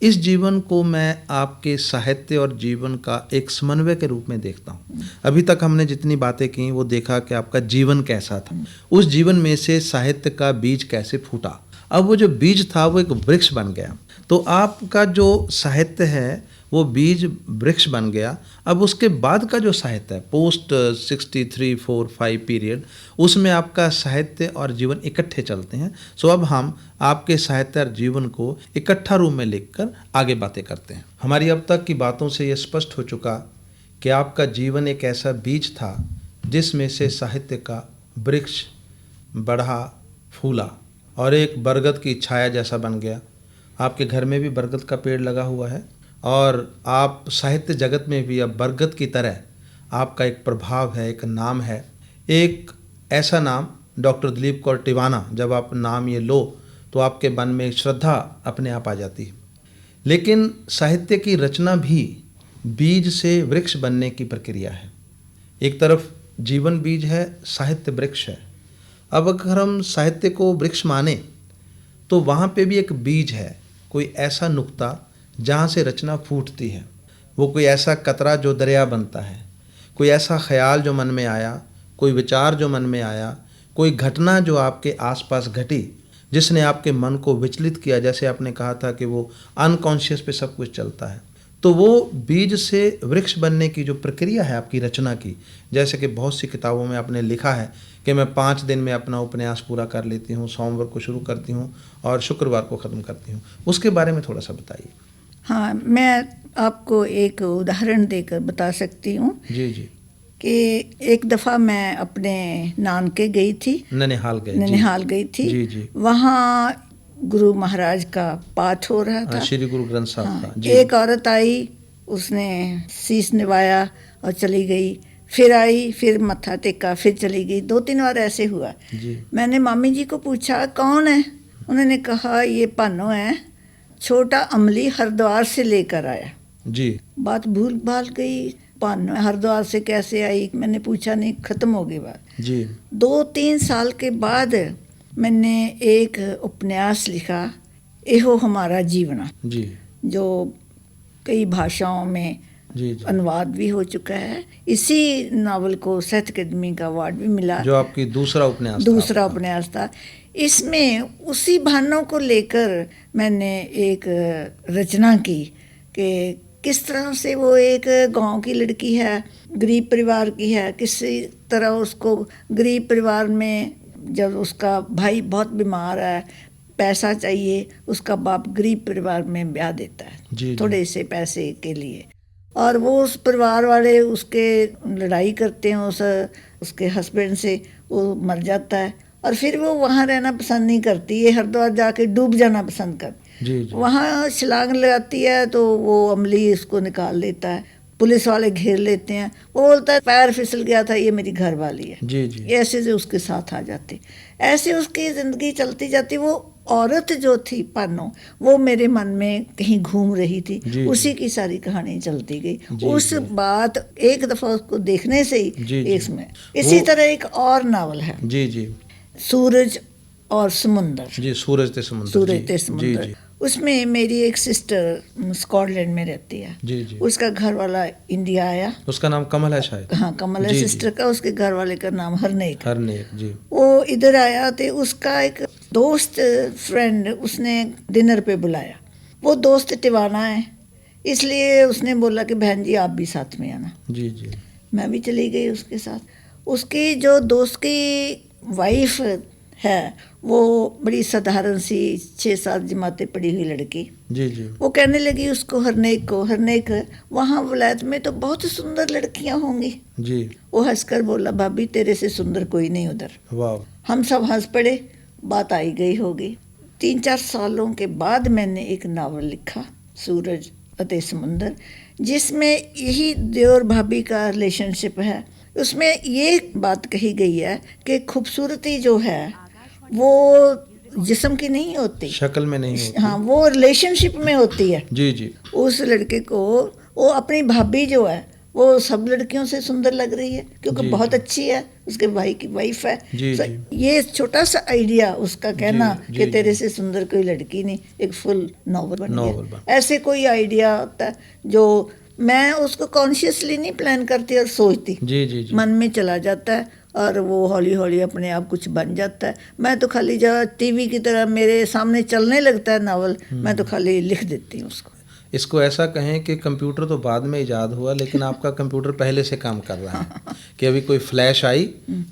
इस जीवन को मैं आपके साहित्य और जीवन का एक समन्वय के रूप में देखता हूँ। अभी तक हमने जितनी बातें की वो देखा कि आपका जीवन कैसा था, उस जीवन में से साहित्य का बीज कैसे फूटा। अब वो जो बीज था वो एक वृक्ष बन गया, तो आपका जो साहित्य है वो बीज वृक्ष बन गया। अब उसके बाद का जो साहित्य है पोस्ट 63, 4, 5 पीरियड, उसमें आपका साहित्य और जीवन इकट्ठे चलते हैं। सो अब हम आपके साहित्य और जीवन को इकट्ठा रूप में लिखकर आगे बातें करते हैं। हमारी अब तक की बातों से ये स्पष्ट हो चुका कि आपका जीवन एक ऐसा बीज था जिसमें से साहित्य का वृक्ष बढ़ा, फूला और एक बरगद की छाया जैसा बन गया। आपके घर में भी बरगद का पेड़ लगा हुआ है, और आप साहित्य जगत में भी अब बरगद की तरह आपका एक प्रभाव है, एक नाम है। एक ऐसा नाम डॉक्टर दिलीप कौर टिवाना, जब आप नाम ये लो तो आपके मन में श्रद्धा अपने आप आ जाती है। लेकिन साहित्य की रचना भी बीज से वृक्ष बनने की प्रक्रिया है। एक तरफ जीवन बीज है, साहित्य वृक्ष है। अब अगर हम साहित्य को वृक्ष माने तो वहाँ पे भी एक बीज है, कोई ऐसा नुक्ता जहाँ से रचना फूटती है, वो कोई ऐसा कतरा जो दरिया बनता है, कोई ऐसा ख्याल जो मन में आया, कोई विचार जो मन में आया, कोई घटना जो आपके आसपास घटी जिसने आपके मन को विचलित किया। जैसे आपने कहा था कि वो अनकॉन्शियस पे सब कुछ चलता है, तो वो बीज से वृक्ष बनने की जो प्रक्रिया है आपकी रचना की, जैसे कि बहुत सी किताबों में आपने लिखा है कि मैं 5 दिन में अपना उपन्यास पूरा कर लेती हूँ, सोमवार को शुरू करती हूँ और शुक्रवार को ख़त्म करती हूँ, उसके बारे में थोड़ा सा बताइए। हाँ, मैं आपको एक उदाहरण देकर बता सकती हूँ जी जी। कि एक दफ़ा मैं अपने नानके गई थी, ननिहाल गए? ननिहाल गई थी। जी जी। वहाँ गुरु महाराज का पाठ हो रहा था, श्री गुरु ग्रंथ साहब हाँ, का। जी। एक औरत आई, उसने शीश निभाया और चली गई, फिर आई, फिर मत्था टेका, फिर चली गई। 2-3 बार ऐसे हुआ। जी। मैंने मामी जी को पूछा कौन है, उन्होंने कहा ये पानो है, छोटा अमली हरिद्वार से लेकर आया। जी। बात भूल भाल गई, पानो हरिद्वार से कैसे आई, मैंने पूछा नहीं, ख़त्म हो गई बात। जी। 2-3 साल के बाद मैंने एक उपन्यास लिखा, एहो हमारा जीवना, जी। जो कई भाषाओं में जी जी। अनुवाद भी हो चुका है। इसी नावल को साहित्य अकादमी का अवार्ड भी मिला, जो आपकी दूसरा उपन्यास था। दूसरा उपन्यास था। इसमें उसी भावनाओं को लेकर मैंने एक रचना की कि किस तरह से वो एक गांव की लड़की है, गरीब परिवार की है, किसी तरह उसको गरीब परिवार में, जब उसका भाई बहुत बीमार है, पैसा चाहिए, उसका बाप गरीब परिवार में ब्याह देता है जी। थोड़े से पैसे के लिए, और वो उस परिवार वाले उसके लड़ाई करते हैं उसके हस्बैंड से, वो मर जाता है, और फिर वो वहाँ रहना पसंद नहीं करती है, हरिद्वार जाके डूब जाना पसंद करती। जी जी। वहाँ छलांग लगाती है तो वो अमली इसको निकाल लेता है, पुलिस वाले घेर लेते हैं, वो बोलता है पैर फिसल गया था, ये मेरी घर वाली है। जी जी ऐसे से उसके साथ आ जाते, ऐसे उसकी ज़िंदगी चलती जाती। वो औरत जो थी पानो, वो मेरे मन में कहीं घूम रही थी, जी, उसी की सारी कहानी चलती गई। जी, उस जी। बात एक दफ़ा उसको देखने से ही जी, जी। इसमें इसी तरह एक और नावल है, जी जी सूरज और समुंदर। जी, सूरज ते समुंदर। सूरज जी, ते जी समुंदर, जी उसमें मेरी एक सिस्टर स्कॉटलैंड में रहती है। जी जी। उसका घर वाला इंडिया आया। उसका नाम कमल है शायद। हाँ, कमल है जी, जी। सिस्टर का, उसके घर वाले का नाम हरनेक है। हरनेक जी। वो इधर आया तो उसका एक दोस्त फ्रेंड उसने डिनर पे बुलाया। वो दोस्त टिवाना है, इसलिए उसने बोला कि बहन जी आप भी साथ में आना। जी जी मैं भी चली गई उसके साथ। उसकी जो दोस्त की वाइफ है, वो बड़ी साधारण सी 6-7 जमातें पढ़ी हुई लड़की। जी जी वो कहने लगी उसको, हरनेक को, हरनेक वहाँ वलायत में तो बहुत सुंदर लड़कियाँ होंगी। जी। वो हंसकर बोला भाभी तेरे से सुंदर कोई नहीं उधर। वाह। हम सब हंस पड़े, बात आई गई होगी। 3-4 सालों के बाद मैंने एक नावल लिखा, सूरज अते समुंदर, जिसमें यही देवर भाभी का रिलेशनशिप है। उसमें ये बात कही गई है कि खूबसूरती जो है वो जिस्म की नहीं होती, शक्ल में नहीं होती। हाँ, वो रिलेशनशिप में होती है। जी जी उस लड़के को, वो अपनी भाभी जो है वो सब लड़कियों से सुंदर लग रही है, क्योंकि जी, बहुत जी। अच्छी है, उसके भाई की वाइफ है। जी, So, जी। ये छोटा सा आइडिया उसका कहना जी, कि जी, तेरे जी। से सुंदर कोई लड़की नहीं, एक फुल नॉवल बन नॉवल गया। बन। ऐसे कोई आइडिया होता है जो मैं उसको कॉन्शियसली नहीं प्लान करती और सोचती, जी जी जी मन में चला जाता है और वो हौली हौली अपने आप कुछ बन जाता है। मैं तो खाली जब टीवी की तरह मेरे सामने चलने लगता है नावल, मैं तो खाली लिख देती हूँ उसको। इसको ऐसा कहें कि कंप्यूटर तो बाद में इजाद हुआ, लेकिन आपका कंप्यूटर पहले से काम कर रहा है कि अभी कोई फ्लैश आई,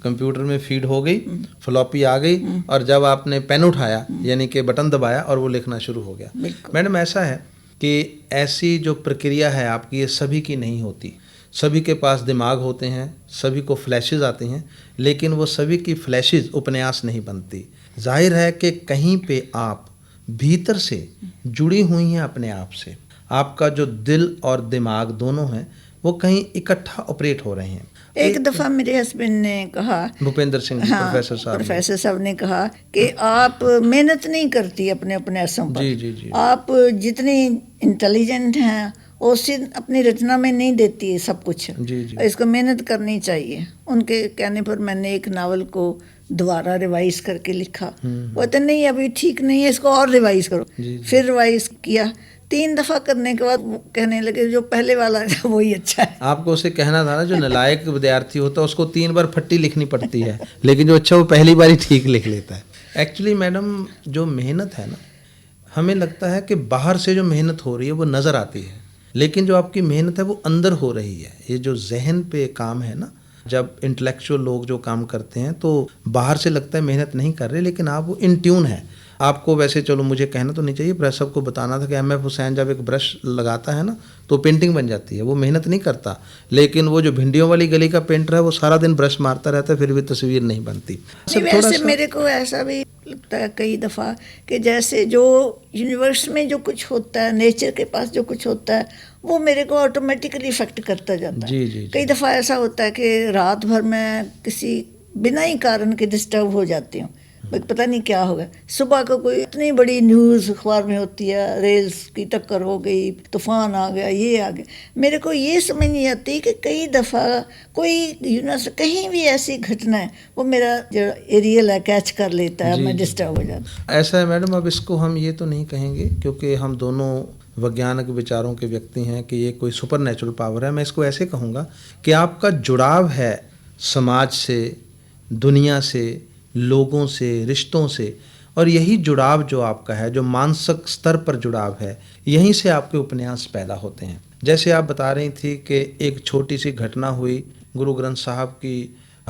कंप्यूटर में फीड हो गई, फ्लॉपी आ गई, और जब आपने पेन उठाया यानी कि बटन दबाया और वो लिखना शुरू हो गया। बिल्कुल। मैडम ऐसा है कि ऐसी जो प्रक्रिया है आपकी, ये सभी की नहीं होती। सभी के पास दिमाग होते हैं, सभी को फ्लैशेस आती हैं, लेकिन वो सभी की फ्लैशेस उपन्यास नहीं बनती। जाहिर है कि कहीं पे आप भीतर से जुड़ी हुई हैं अपने आप से। आपका जो दिल और दिमाग दोनों हैं वो कहीं इकट्ठा ऑपरेट हो रहे हैं। एक दफ़ा मेरे हस्बैंड ने कहा, भूपेंद्र सिंह जी, हाँ, प्रोफेसर साहब ने। प्रोफेसर साहब ने कहा कि आप मेहनत नहीं करती अपने उपन्यासों पर। जी, जी, जी। आप जितनी इंटेलिजेंट हैं उसी अपनी रचना में नहीं देती है सब कुछ। जी, जी। इसको मेहनत करनी चाहिए। उनके कहने पर मैंने एक नावल को दोबारा रिवाइज करके लिखा। वो तो नहीं, अभी ठीक नहीं है, इसको और रिवाइज करो। जी, जी। फिर रिवाइज किया, 3 दफ़ा करने के बाद वो कहने लगे जो पहले वाला था वही अच्छा है। आपको उसे कहना था ना, जो नालायक विद्यार्थी होता है उसको 3 बार फट्टी लिखनी पड़ती है, लेकिन जो अच्छा वो पहली बार ही ठीक लिख लेता है। एक्चुअली मैडम, जो मेहनत है ना, हमें लगता है कि बाहर से जो मेहनत हो रही है वो नज़र आती है, लेकिन जो आपकी मेहनत है वो अंदर हो रही है। ये जो जहन पे काम है ना, जब इंटेलेक्चुअल लोग जो काम करते हैं तो बाहर से लगता है मेहनत नहीं कर रहे, लेकिन आप वो इन ट्यून है। आपको वैसे चलो मुझे कहना तो नहीं चाहिए, पर सबको बताना था कि एम.एफ. हुसैन जब एक ब्रश लगाता है ना तो पेंटिंग बन जाती है। वो मेहनत नहीं करता, लेकिन वो जो भिंडियों वाली गली का पेंटर है वो सारा दिन ब्रश मारता रहता है, फिर भी तस्वीर नहीं बनती। नहीं, वैसे मेरे को ऐसा भी लगता है कई दफ़ा कि जैसे जो यूनिवर्स में जो कुछ होता है, नेचर के पास जो कुछ होता है, वो मेरे को ऑटोमेटिकली इफेक्ट करता जाता है। जी, जी, जी। कई दफ़ा ऐसा होता है कि रात भर मैं किसी बिना ही कारण के डिस्टर्ब हो जाती हूँ, पता नहीं क्या होगा। सुबह को कोई इतनी बड़ी न्यूज़ अखबार में होती है, रेल्स की टक्कर हो गई, तूफान आ गया, ये आ गया। मेरे को ये समझ नहीं आती कि कई दफ़ा कोई यूनिवर्स कहीं भी ऐसी घटना है, वो मेरा जो एरियल है कैच कर लेता है, जी, मैं जी। डिस्टर्ब हो जाती हूँ। ऐसा है मैडम, अब इसको हम ये तो नहीं कहेंगे क्योंकि हम दोनों वैज्ञानिक विचारों के व्यक्ति हैं कि ये कोई सुपर नेचुरल पावर है। मैं इसको ऐसे कहूँगा कि आपका जुड़ाव है समाज से, दुनिया से, लोगों से, रिश्तों से, और यही जुड़ाव जो आपका है, जो मानसिक स्तर पर जुड़ाव है, यहीं से आपके उपन्यास पैदा होते हैं। जैसे आप बता रही थी कि एक छोटी सी घटना हुई, गुरु ग्रंथ साहब की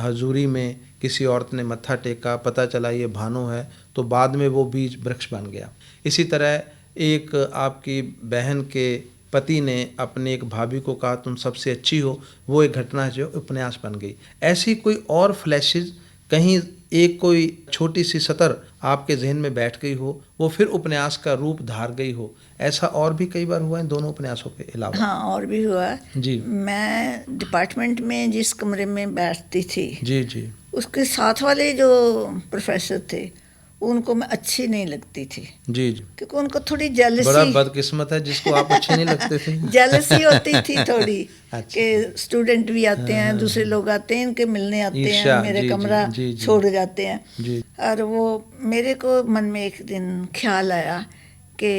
हजूरी में किसी औरत ने मत्था टेका, पता चला ये भानो है, तो बाद में वो बीज वृक्ष बन गया। इसी तरह एक आपकी बहन के पति ने अपने एक भाभी को कहा तुम सबसे अच्छी हो, वो एक घटना जो उपन्यास बन गई। ऐसी कोई और फ्लैशेज, कहीं एक कोई छोटी सी सतर आपके जहन में बैठ गई हो, वो फिर उपन्यास का रूप धार गई हो, ऐसा और भी कई बार हुआ है दोनों उपन्यासों के अलावा? हाँ, और भी हुआ है जी मैं डिपार्टमेंट में जिस कमरे में बैठती थी, जी जी उसके साथ वाले जो प्रोफेसर थे उनको मैं अच्छी नहीं लगती थी, जी जी। क्योंकि उनको थोड़ी बड़ा जेलसी बदकिस्मत है जिसको आप अच्छे नहीं लगते थे। जेलसी होती थी थोड़ी अच्छा। कि स्टूडेंट भी आते हैं, दूसरे लोग आते हैं, इनके मिलने आते हैं, ईर्ष्या, मेरे जी, कमरा जी, जी, छोड़ जाते हैं। जी और वो मेरे को मन में एक दिन ख्याल आया कि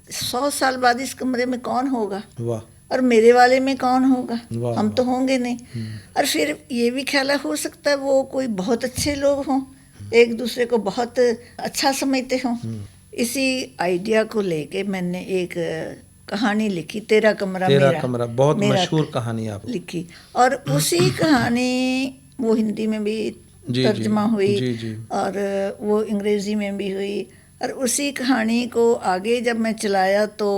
100 साल बाद इस कमरे में कौन होगा वाह और मेरे वाले में कौन होगा, वाह, हम तो होंगे नहीं। और फिर ये भी ख्याल आया, हो सकता है वो कोई बहुत अच्छे लोग हों, एक दूसरे को बहुत अच्छा समझते हों। इसी आइडिया को लेके मैंने एक कहानी लिखी, तेरा कमरा तेरा मेरा कमरा, बहुत मेरा मशहूर कहानी आप लिखी। और उसी कहानी वो हिंदी में भी जी, तर्जमा हुई जी, जी। और वो अंग्रेजी में भी हुई। और उसी कहानी को आगे जब मैं चलाया तो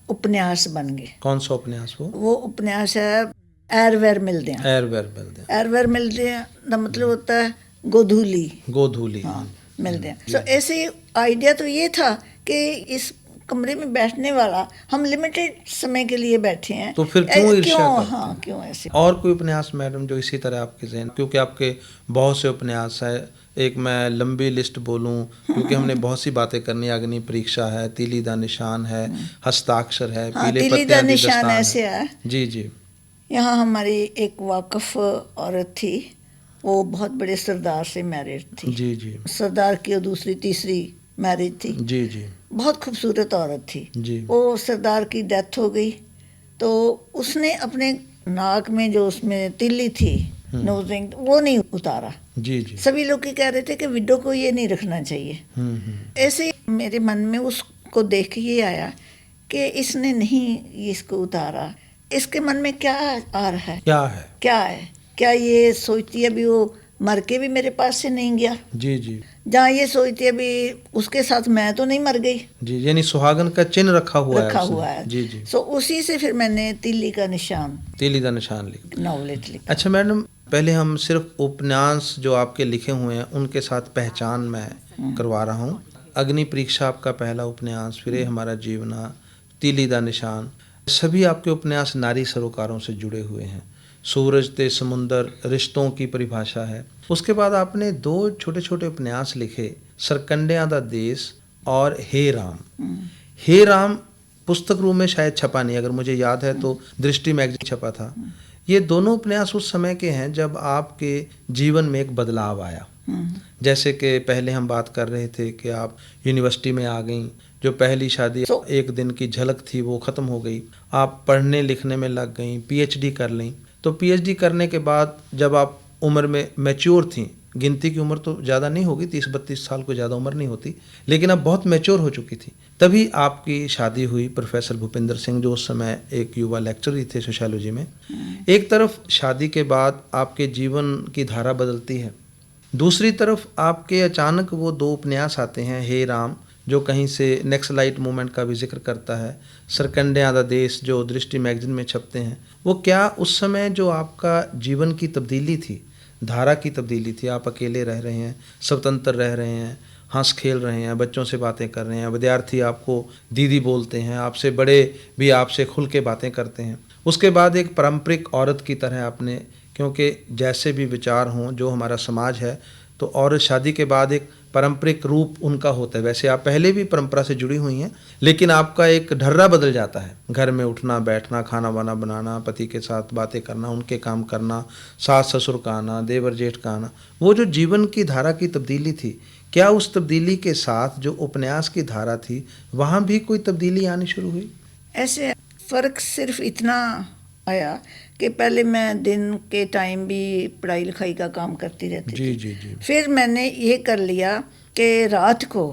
उपन्यास बन गए। कौन सा उपन्यास वो उपन्यास है एर वैर मिलदे हैं। एर वैर मिलदे हैं। एर वैर मिलदे हैं का मतलब होता है गोधूली, गोधूली। हाँ मिलते हैं। तो ऐसे आइडिया तो ये था कि इस कमरे में बैठने वाला, हम लिमिटेड समय के लिए बैठे हैं, तो फिर क्यों ईर्ष्या करते हैं? हाँ क्यों ऐसे। और कोई उपन्यास मैडम जो इसी तरह आपके जहन, क्योंकि आपके बहुत से उपन्यास है, एक मैं लंबी लिस्ट बोलूं क्योंकि हमने बहुत सी बातें करनी, अग्नि परीक्षा है, तीली दा निशान है, हस्ताक्षर है, हाँ, पीले तीली दा पत्तियां दी निशान दस्तान ऐसे है। जी जी। यहाँ हमारी एक वाकफ औरत थी, वो बहुत बड़े सरदार से मैरिड थी। जी जी सरदार की और दूसरी तीसरी मैरिज थी। जी जी बहुत खूबसूरत औरत थी जी। वो सरदार की डेथ हो गई तो उसने अपने नाक में जो उसमें तिल्ली थी, नोज रिंग, वो नहीं उतारा। जी जी। सभी लोग ये कह रहे थे कि विडो को ये नहीं रखना चाहिए। ऐसे मेरे मन में उसको देख के ये आया कि इसने नहीं इसको उतारा, इसके मन में क्या आ रहा है, क्या है, क्या ये सोचती है भी वो मर के भी मेरे पास से नहीं गया, जी जी। जहाँ ये सोचती है भी उसके साथ मैं तो नहीं मर गई जी, यानी सुहागन का चिन्ह रखा हुआ है। जी जी। सो उसी से फिर मैंने तीली का निशान, तीली का निशान लिखा, नॉवलेट लिखा। अच्छा मैडम, पहले हम सिर्फ उपन्यास जो आपके लिखे हुए हैं उनके साथ पहचान मैं करवा रहा हूँ। अग्नि परीक्षा आपका पहला उपन्यास, फिर ये हमारा जीवना, तीली दा निशान, सभी आपके उपन्यास नारी सरोकारों से जुड़े हुए हैं। सूरज ते समुंदर रिश्तों की परिभाषा है। उसके बाद आपने 2 छोटे छोटे उपन्यास लिखे, सरकंडियां दा देश और हे राम। हे राम पुस्तक रूप में शायद छपा नहीं, अगर मुझे याद है तो दृष्टि मैगजीन छपा था। ये दोनों उपन्यास उस समय के हैं जब आपके जीवन में एक बदलाव आया। जैसे कि पहले हम बात कर रहे थे कि आप यूनिवर्सिटी में आ गई, जो पहली शादी एक दिन की झलक थी वो ख़त्म हो गई, आप पढ़ने लिखने में लग गई, पीएचडी कर लें। तो पीएचडी करने के बाद जब आप उम्र में मैच्योर थी, गिनती की उम्र तो ज़्यादा नहीं होगी, 30-32 साल को ज़्यादा उम्र नहीं होती, लेकिन अब बहुत मैच्योर हो चुकी थी, तभी आपकी शादी हुई प्रोफेसर भूपिंदर सिंह, जो उस समय एक युवा लेक्चरर थे सोशियोलॉजी में। एक तरफ शादी के बाद आपके जीवन की धारा बदलती है, दूसरी तरफ आपके अचानक वो 2 उपन्यास आते हैं, हे राम जो कहीं से नेक्सलाइट मूवमेंट का भी जिक्र करता है, सरकंडियां दा देश जो दृष्टि मैगजीन में छपते हैं। वो क्या उस समय जो आपका जीवन की तब्दीली थी, धारा की तब्दीली थी, आप अकेले रह रहे हैं, स्वतंत्र रह रहे हैं, हंस खेल रहे हैं, बच्चों से बातें कर रहे हैं, विद्यार्थी आपको दीदी बोलते हैं, आपसे बड़े भी आपसे खुल के बातें करते हैं। उसके बाद एक पारंपरिक औरत की तरह आपने, क्योंकि जैसे भी विचार हों जो हमारा समाज है, तो औरत शादी के बाद एक पारंपरिक रूप उनका होता है। वैसे आप पहले भी परंपरा से जुड़ी हुई हैं, लेकिन आपका एक ढर्रा बदल जाता है, घर में उठना बैठना, खाना वाना बनाना, पति के साथ बातें करना, उनके काम करना, सास ससुर का आना, देवर जेठ का आना, वो जो जीवन की धारा की तब्दीली थी, क्या उस तब्दीली के साथ जो उपन्यास की धारा थी वहाँ भी कोई तब्दीली आनी शुरू हुई? ऐसे फ़र्क सिर्फ इतना आया कि पहले मैं दिन के टाइम भी पढ़ाई लिखाई का काम करती रहती जी थी। जी जी। फिर मैंने ये कर लिया कि रात को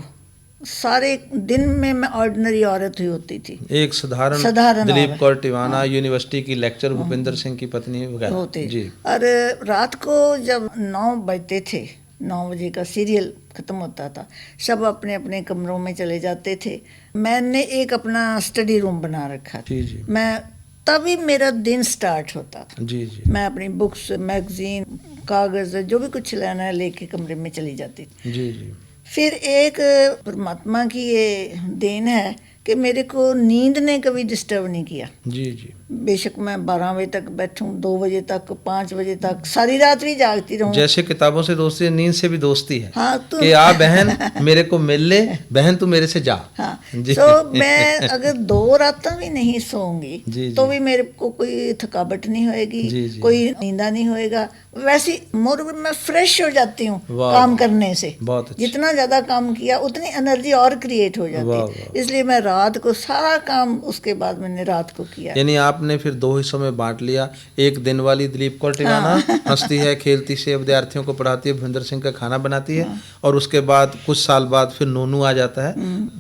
सारे दिन में मैं ऑर्डिनरी औरत ही होती थी, एक साधारण दिलीप कौर टिवाना, यूनिवर्सिटी की लेक्चर भूपिंदर सिंह की पत्नी वगैरह होते जी। और रात को जब 9 बजते थे, 9 बजे का सीरियल ख़त्म होता था, सब अपने अपने कमरों में चले जाते थे। मैंने एक अपना स्टडी रूम बना रखा था, जी जी। मैं तभी मेरा दिन स्टार्ट होता था। जी जी। मैं अपनी बुक्स, मैगजीन, कागज़ जो भी कुछ लेना है लेके कमरे में चली जाती थी। जी जी। फिर एक परमात्मा की ये देन है कि मेरे को नींद ने कभी डिस्टर्ब नहीं किया। जी जी। बेशक मैं 12 बजे तक बैठूं, 2 बजे तक, 5 बजे तक, सारी रात भी जागती रहूं। जैसे किताबों से दोस्ती है, नींद से भी दोस्ती है। हाँ, तो कि आ बहन मेरे को मिल ले, बहन तू मेरे से जा। हाँ, जी। तो मैं अगर 2 रातें भी नहीं सोऊंगी जी, तो जी। भी मेरे को कोई थकावट नहीं होएगी, जी, जी। कोई नींदा नहीं होएगा। वैसे मोर मैं फ्रेश हो जाती हूँ वाह, काम वाह। करने से। बहुत अच्छा। जितना ज्यादा काम किया उतनी एनर्जी और क्रिएट हो जाती वाह, है। वाह। इसलिए मैं रात को सारा काम उसके बाद मैंने रात को किया। यानी आपने फिर 2 हिस्सों में बांट लिया। एक दिन वाली दिलीप कौर टिवाना हंसती है, खेलती से विद्यार्थियों को पढ़ाती है, भूपेंद्र सिंह का खाना बनाती है, और उसके बाद कुछ साल बाद फिर नोनू आ जाता है,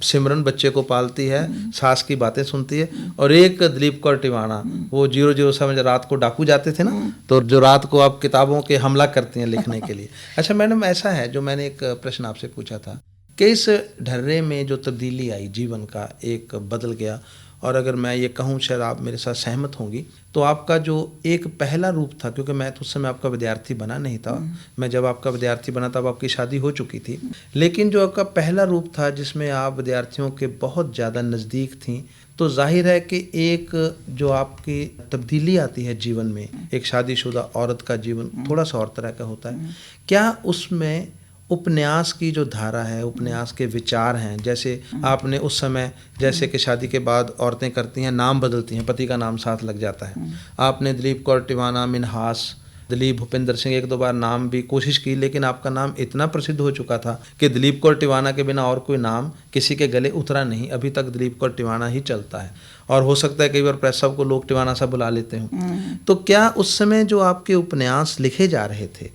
सिमरन बच्चे को पालती है, सास की बातें सुनती है। और एक दिलीप कौर टिवाना, वो 00 समय रात को डाकू जाते थे ना, तो जो रात को आप किताबों के हमला करती हैं लिखने के लिए। अच्छा मैडम, ऐसा है जो मैंने एक प्रश्न आपसे पूछा था कि इस ढर्रे में जो तब्दीली आई, जीवन का एक बदल गया, और अगर मैं ये कहूँ, शायद आप मेरे साथ सहमत होंगी, तो आपका जो एक पहला रूप था, क्योंकि मैं तो उस समय आपका विद्यार्थी बना नहीं था, मैं जब आपका विद्यार्थी बना तब आपकी शादी हो चुकी थी, लेकिन जो आपका पहला रूप था जिसमें आप विद्यार्थियों के बहुत ज़्यादा नज़दीक थी, तो जाहिर है कि एक जो आपकी तब्दीली आती है जीवन में, एक शादीशुदा औरत का जीवन थोड़ा सा और तरह का होता है। क्या उसमें उपन्यास की जो धारा है, उपन्यास के विचार हैं, जैसे आपने उस समय, जैसे कि शादी के बाद औरतें करती हैं, नाम बदलती हैं, पति का नाम साथ लग जाता है, आपने दिलीप कौर टिवाना, मिन्हास, दिलीप, भूपेंद्र सिंह, 1-2 बार नाम भी कोशिश की, लेकिन आपका नाम इतना प्रसिद्ध हो चुका था कि दिलीप कौर टिवाना के बिना और कोई नाम किसी के गले उतरा नहीं। अभी तक दिलीप कौर टिवाना ही चलता है, और हो सकता है कई बार प्रेस साहब को लोग टिवाना सा बुला लेते हों। तो क्या उस समय जो आपके उपन्यास लिखे जा रहे थे,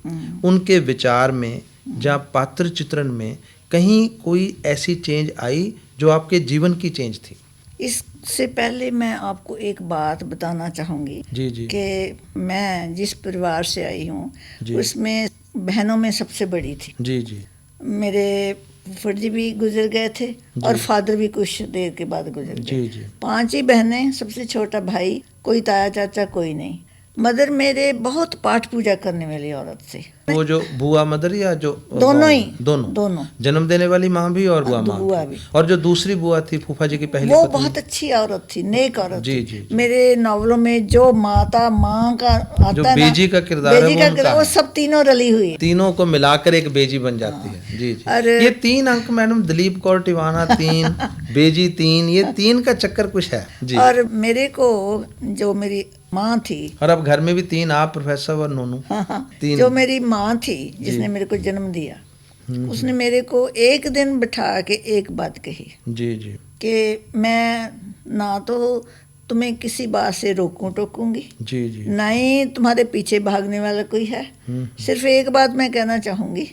उनके विचार में या पात्र चित्रण में कहीं कोई ऐसी चेंज आई जो आपके जीवन की चेंज थी? इससे पहले मैं आपको एक बात बताना चाहूँगी जी जी। कि मैं जिस परिवार से आई हूँ जी। उसमें बहनों में सबसे बड़ी थी। जी जी। मेरे फूफड़ जी भी गुजर गए थे और फादर भी कुछ देर के बाद गुजर गए। जी जी। 5 ही बहनें, सबसे छोटा भाई, कोई ताया चाचा कोई नहीं। मदर मेरे बहुत पाठ पूजा करने वाली औरत थी। वो जो बुआ मदर या जो दोनों ही, दोनों दोनों जन्म देने वाली माँ भी और बुआ माँ बुआ भी। भी। और जो दूसरी बुआ थी, फूफा जी की पहली वो पत्नी, बहुत अच्छी औरत थी, नेक औरत जी, थी। जी, जी। मेरे नॉवलों में जो माता माँ का आता जो है ना, बेजी का किरदार है, बेजी वो का उनका किरदार, वो है। सब तीनों रली हुई है। तीनों को मिलाकर एक बेजी बन जाती है। जी जी। अरे- ये 3 अंक मैडम, दिलीप कौर टिवाना 3, बेजी 3, ये 3 का चक्कर कुछ है जी। और मेरे को जो मेरी माँ थी, और अब घर में भी 3, आप, प्रोफेसर और नोनू, हाँ, 3। जो मेरी माँ थी जिसने मेरे को जन्म दिया, उसने मेरे को एक दिन बिठा के एक बात कही जी जी। कि मैं ना तो तुम्हें किसी बात से रोकूं टोकूंगी, जी जी। ना ही तुम्हारे पीछे भागने वाला कोई है। सिर्फ एक बात मैं कहना चाहूँगी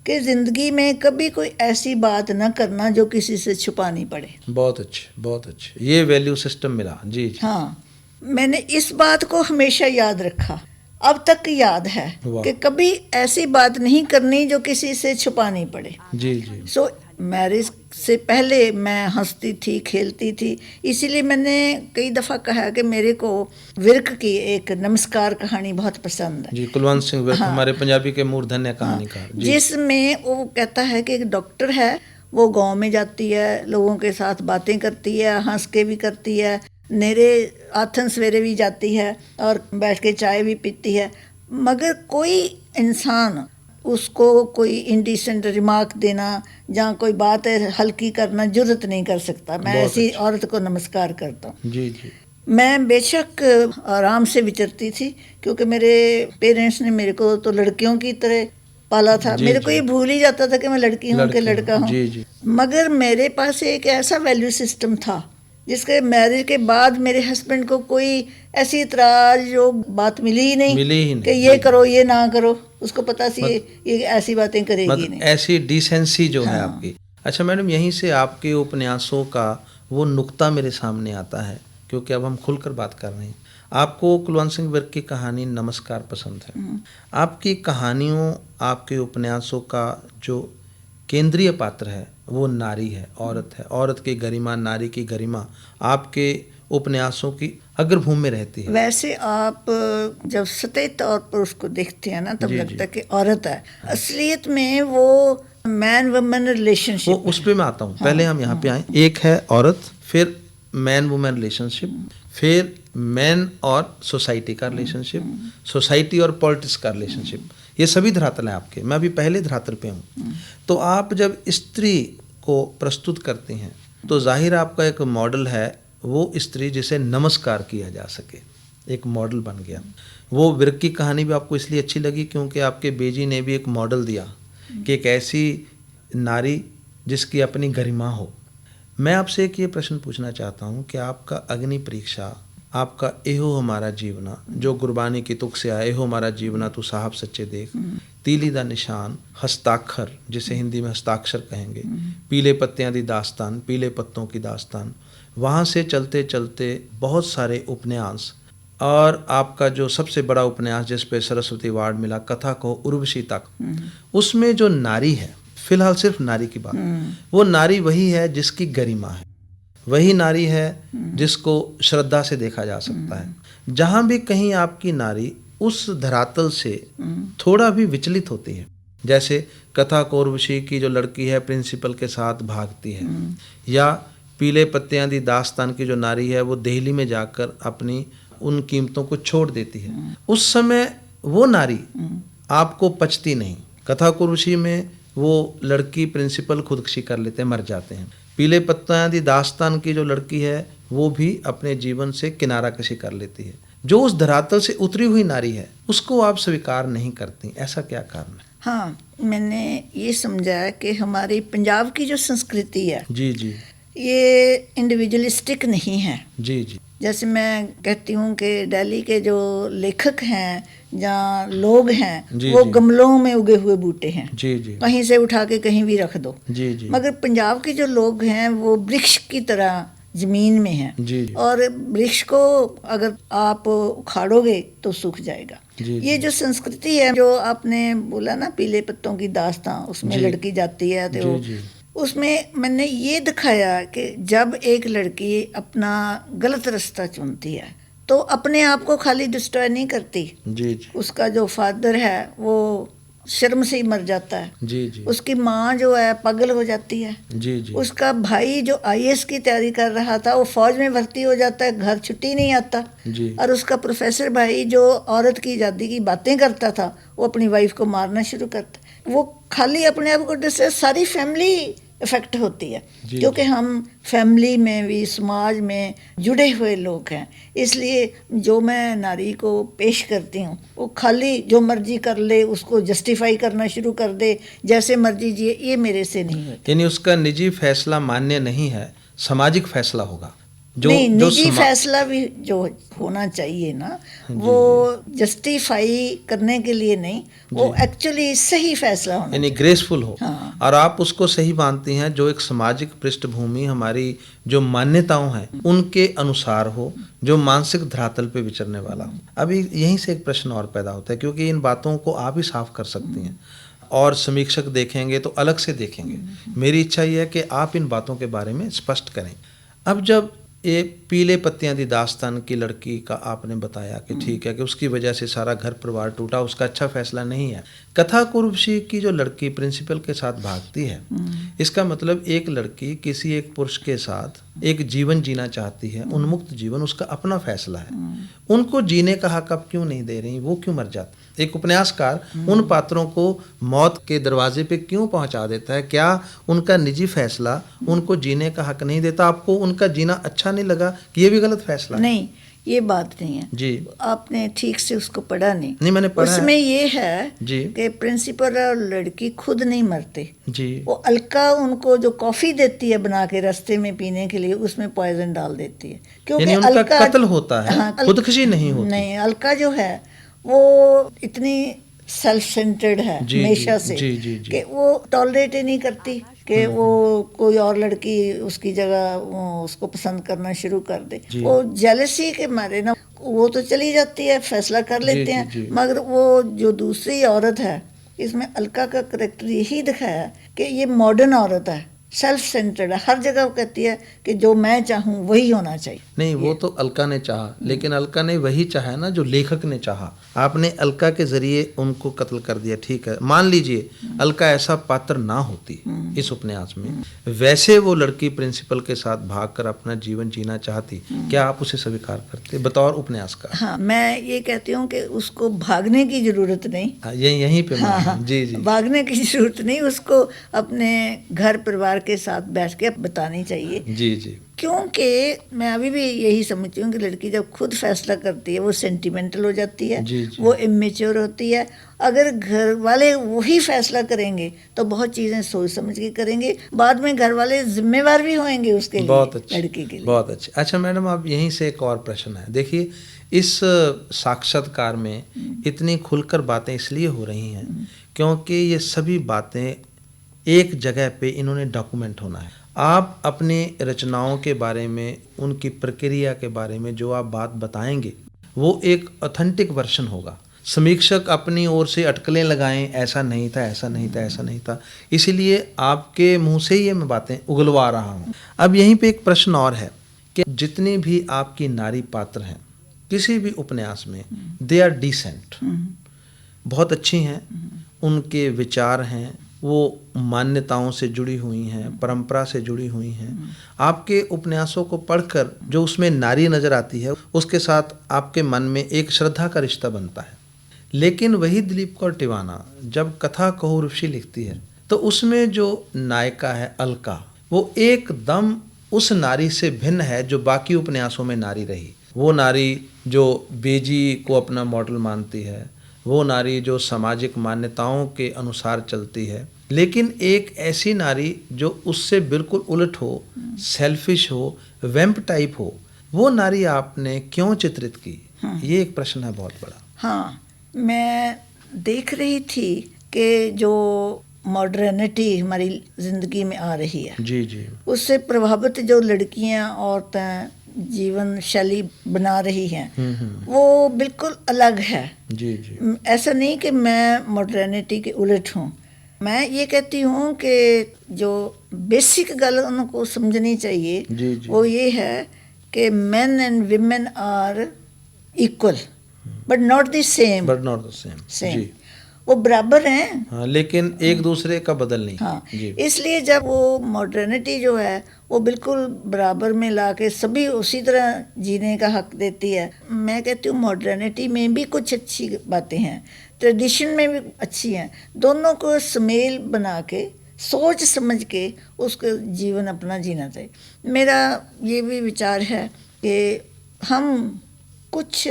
कि ज़िंदगी में कभी कोई ऐसी बात ना करना जो किसी से छुपानी पड़े। बहुत अच्छे, बहुत अच्छे, ये वैल्यू सिस्टम मिला। जी जी। हाँ, मैंने इस बात को हमेशा याद रखा, अब तक याद है वाह। कि कभी ऐसी बात नहीं करनी जो किसी से छुपानी पड़े। जी जी। सो मैरिज से पहले मैं हंसती थी, खेलती थी, इसीलिए मैंने कई दफ़ा कहा कि मेरे को विर्क की एक नमस्कार कहानी बहुत पसंद है। जी, कुलवंत सिंह विर्क, हमारे पंजाबी के मूर्धन्य कहानीकार। जी। जिसमें वो कहता है कि एक डॉक्टर है, वो गांव में जाती है, लोगों के साथ बातें करती है, हंस के भी करती है, नेरे आथन सवेरे भी जाती है और बैठ के चाय भी पीती है, मगर कोई इंसान उसको कोई इंडिसेंट रिमार्क देना जहाँ कोई बात है हल्की करना जुर्रत नहीं कर सकता। मैं बहुत ऐसी औरत को नमस्कार करता हूँ। जी जी। मैं बेशक आराम से विचरती थी, क्योंकि मेरे पेरेंट्स ने मेरे को तो लड़कियों की तरह पाला था। जी, मेरे जी। को ये भूल ही जाता था कि मैं लड़की हूँ कि लड़का हूँ। जी जी। मगर मेरे पास एक ऐसा वैल्यू सिस्टम था जिसके मैरिज के बाद मेरे हस्बैंड को कोई ऐसी इतराज जो बात मिली ही नहीं कि ये करो ये ना करो। उसको पता सी ये ऐसी बातें करेगी नहीं, ऐसी डिसेंसी जो है आपकी। अच्छा मैडम, यहीं से आपके उपन्यासों का वो नुक्ता मेरे सामने आता है, क्योंकि अब हम खुलकर बात कर रहे हैं। आपको कुलवंत सिंह विर्क की कहानी नमस्कार पसंद है। आपकी कहानियों, आपके उपन्यासों का जो केंद्रीय पात्र है वो नारी है, औरत है। औरत की गरिमा, नारी की गरिमा आपके उपन्यासों की अग्रभूमि में रहती है। वैसे आप जब सतही तौर पर उसको देखते हैं ना, तब लगता है कि औरत है। असलियत में वो मैन वुमेन वो रिलेशनशिप। उस पे मैं आता हूँ, पहले हम यहाँ पे आए। एक है औरत, फिर मैन वुमेन रिलेशनशिप, फिर मैन और सोसाइटी का रिलेशनशिप, सोसाइटी और पॉलिटिक्स का रिलेशनशिप। ये सभी धरातल हैं आपके, मैं अभी पहले धरातल पे हूँ। तो आप जब स्त्री को प्रस्तुत करते हैं तो जाहिर आपका एक मॉडल है वो स्त्री जिसे नमस्कार किया जा सके, एक मॉडल बन गया। वो विरक की कहानी भी आपको इसलिए अच्छी लगी क्योंकि आपके बेजी ने भी एक मॉडल दिया कि एक ऐसी नारी जिसकी अपनी गरिमा हो। मैं आपसे एक ये प्रश्न पूछना चाहता हूँ कि आपका अग्नि परीक्षा, आपका एहो हमारा जीवना जो गुरबानी की तुक से आया, एहो हमारा जीवना तू साहब सच्चे देख, तीली दा निशान, हस्ताक्षर जिसे हिंदी में हस्ताक्षर कहेंगे, पीले पत्तियां दी दास्तान, पीले पत्तों की दास्तान, वहाँ से चलते चलते बहुत सारे उपन्यास, और आपका जो सबसे बड़ा उपन्यास जिस पे सरस्वती अवार्ड मिला, कथा को उर्वशी तक, उसमें जो नारी है, फिलहाल सिर्फ नारी की बात, वो नारी वही है जिसकी गरिमा है, वही नारी है जिसको श्रद्धा से देखा जा सकता है। जहाँ भी कहीं आपकी नारी उस धरातल से थोड़ा भी विचलित होती है, जैसे कथा कौरवशी की जो लड़की है प्रिंसिपल के साथ भागती है, या पीले पत्तियां दी दास्तान की जो नारी है वो दिल्ली में जाकर अपनी उन कीमतों को छोड़ देती है, उस समय वो नारी आपको पचती नहीं। कथा कौरवशी में वो लड़की प्रिंसिपल खुदकुशी कर लेते हैं, मर जाते हैं। पीले पत्तियां दी दास्तान की जो लड़की है वो भी अपने जीवन से किनारा कशी कर लेती है। जो उस धरातल से उतरी हुई नारी है उसको आप स्वीकार नहीं करती, ऐसा क्या कारण है? हाँ, मैंने ये समझा है कि हमारी पंजाब की जो संस्कृति है जी जी, ये इंडिविजुअलिस्टिक नहीं है। जी जी, जैसे मैं कहती हूँ कि दिल्ली के जो लेखक हैं या लोग हैं जी, वो जी। गमलों में उगे हुए बूटे हैं, जी जी, कहीं से उठा के कहीं भी रख दो। जी जी, मगर पंजाब के जो लोग हैं वो वृक्ष की तरह जमीन में हैं, जी जी, और वृक्ष को अगर आप उखाड़ोगे तो सूख जाएगा। जी, ये जो संस्कृति है जो आपने बोला ना, पीले पत्तों की दास्तां, उसमें जी। लड़की जाती है तो जी जी, उसमें मैंने ये दिखाया कि जब एक लड़की अपना गलत रास्ता चुनती है तो अपने आप को खाली डिस्ट्रॉय नहीं करती, जी जी, उसका जो फादर है वो शर्म से ही मर जाता है, जी जी, उसकी माँ जो है पागल हो जाती है, जी जी, उसका भाई जो आईएएस की तैयारी कर रहा था वो फौज में भर्ती हो जाता है, घर छुट्टी नहीं आता, जी, और उसका प्रोफेसर भाई जो औरत की आज़ादी की बातें करता था वो अपनी वाइफ को मारना शुरू करता है। वो खाली अपने आप को डिस्ट्रेस, सारी फैमिली इफेक्ट होती है, जी, क्योंकि हम फैमिली में भी समाज में जुड़े हुए लोग हैं। इसलिए जो मैं नारी को पेश करती हूँ वो खाली जो मर्जी कर ले, उसको जस्टिफाई करना शुरू कर दे, जैसे मर्जी जिए, ये मेरे से नहीं होता। यानी उसका निजी फैसला मान्य नहीं है, सामाजिक फैसला होगा। नहीं, निजी फैसला भी जो होना चाहिए ना, वो जस्टिफाई करने के लिए नहीं, वो एक्चुअली सही फैसला होना, यानी ग्रेसफुल हो। हाँ। और आप उसको सही मानती हैं जो एक सामाजिक पृष्ठभूमि, हमारी जो मान्यताओं हैं उनके अनुसार हो, जो मानसिक धरातल पे विचरने वाला हो। अभी यहीं से एक प्रश्न और पैदा होता है, क्योंकि इन बातों को आप ही साफ कर सकती हैं और समीक्षक देखेंगे तो अलग से देखेंगे। मेरी इच्छा ये है कि आप इन बातों के बारे में स्पष्ट करें। अब जब ये पीले पत्तियां दी दास्तान की लड़की का आपने बताया कि ठीक है कि उसकी वजह से सारा घर परिवार टूटा, उसका अच्छा फैसला नहीं है। कथा कुरुबशी की जो लड़की प्रिंसिपल के साथ भागती है, इसका मतलब एक लड़की किसी एक पुरुष के साथ एक जीवन जीना चाहती है, उन्मुक्त जीवन, उसका अपना फैसला है। उनको जीने का हक आप क्यों नहीं दे रही? वो क्यों मर जाती? एक उपन्यासकार उन पात्रों को मौत के दरवाजे पे क्यों पहुंचा देता है? क्या उनका निजी फैसला उनको जीने का हक नहीं देता? आपको उनका जीना अच्छा नहीं लगा कि ये भी गलत फैसला है? नहीं, ये बात नहीं है जी। आपने ठीक से उसको पढ़ा नहीं। मैंने पढ़ा उसमें ये है जी कि प्रिंसिपल और लड़की खुद नहीं मरते जी। वो अलका उनको जो कॉफी देती है बना के रास्ते में पीने के लिए, उसमें पॉइजन डाल देती है, क्योंकि उनका अलका कत्ल होता है, हाँ, खुदकुशी नहीं होती। नहीं, अलका जो है वो इतनी सेल्फ सेंटर्ड है हमेशा से कि वो टॉलरेट ही नहीं करती कि वो कोई और लड़की उसकी जगह उसको पसंद करना शुरू कर दे। वो जेलसी के मारे ना वो तो चली जाती है, फैसला कर लेते हैं, मगर वो जो दूसरी औरत है, इसमें अलका का करेक्टर यही दिखाया कि ये मॉडर्न औरत है, सेल्फ सेंटर्ड है, हर जगह वो कहती है कि जो मैं चाहूँ वही होना चाहिए। नहीं, वो तो अलका ने चाहा, लेकिन अलका ने वही चाहा ना जो लेखक ने चाहा। आपने अलका के जरिए उनको कत्ल कर दिया, ठीक है। मान लीजिए अलका ऐसा पात्र ना होती इस उपन्यास में, वैसे वो लड़की प्रिंसिपल के साथ भागकर अपना जीवन जीना चाहती, क्या आप उसे स्वीकार करते बतौर उपन्यासकार? हाँ, मैं ये कहती हूँ कि उसको भागने की जरूरत नहीं। यहीं पे हाँ, जी जी, भागने की जरूरत नहीं, उसको अपने घर परिवार के साथ बैठ के बतानी चाहिए। जी जी, क्योंकि मैं अभी भी यही समझती हूँ कि लड़की जब खुद फैसला करती है वो सेंटिमेंटल हो जाती है, जी, जी। वो इमेच्योर होती है। अगर घर वाले वही फैसला करेंगे तो बहुत चीज़ें सोच समझ के करेंगे, बाद में घर वाले जिम्मेवार भी होंगे उसके लिए, बहुत अच्छे, लड़की के लिए। बहुत अच्छे। अच्छा मैडम, आप यहीं से एक और प्रश्न है। देखिए, इस साक्षात्कार में इतनी खुलकर बातें इसलिए हो रही हैं क्योंकि ये सभी बातें एक जगह पे इन्होंने डॉक्यूमेंट होना है। आप अपनी रचनाओं के बारे में, उनकी प्रक्रिया के बारे में जो आप बात बताएंगे वो एक ऑथेंटिक वर्जन होगा। समीक्षक अपनी ओर से अटकलें लगाएं, ऐसा नहीं था, ऐसा नहीं था, ऐसा नहीं था, इसीलिए आपके मुंह से ही ये मैं बातें उगलवा रहा हूँ। अब यहीं पे एक प्रश्न और है कि जितनी भी आपकी नारी पात्र हैं किसी भी उपन्यास में, दे आर डिसेंट, बहुत अच्छी हैं, उनके विचार हैं वो मान्यताओं से जुड़ी हुई हैं, परंपरा से जुड़ी हुई हैं। आपके उपन्यासों को पढ़कर जो उसमें नारी नज़र आती है उसके साथ आपके मन में एक श्रद्धा का रिश्ता बनता है। लेकिन वही दिलीप कौर टिवाना जब कथा कहो उर्वशी लिखती है तो उसमें जो नायिका है अलका, वो एकदम उस नारी से भिन्न है जो बाकी उपन्यासों में नारी रही। वो नारी जो बेजी को अपना मॉडल मानती है, वो नारी जो सामाजिक मान्यताओं के अनुसार चलती है, लेकिन एक ऐसी नारी जो उससे बिल्कुल उलट हो, सेल्फिश हो, वैम्प टाइप हो, वो नारी आपने क्यों चित्रित की? ये एक प्रश्न है बहुत बड़ा। हाँ, मैं देख रही थी कि जो मॉडर्निटी हमारी ज़िंदगी में आ रही है, जी जी, उससे प्रभावित जो लड़कियां, औरतें जीवन शैली बना रही हैं वो बिल्कुल अलग है। जी जी, ऐसा नहीं कि मैं मॉडर्निटी के उलट हूँ। मैं ये कहती हूँ कि जो बेसिक गल उनको समझनी चाहिए जी जी, वो ये है कि men and women are equal but not the same. But not the same, जी, वो बराबर हैं, हाँ, लेकिन एक दूसरे का बदल नहीं। हाँ, जी, इसलिए जब वो मॉडर्निटी जो है वो बिल्कुल बराबर में ला के सभी उसी तरह जीने का हक देती है। मैं कहती हूँ मॉडर्निटी में भी कुछ अच्छी बातें हैं, ट्रेडिशन में भी अच्छी हैं, दोनों को सुमेल बना के सोच समझ के उसको जीवन अपना जीना चाहिए। मेरा ये भी विचार है कि हम कुछ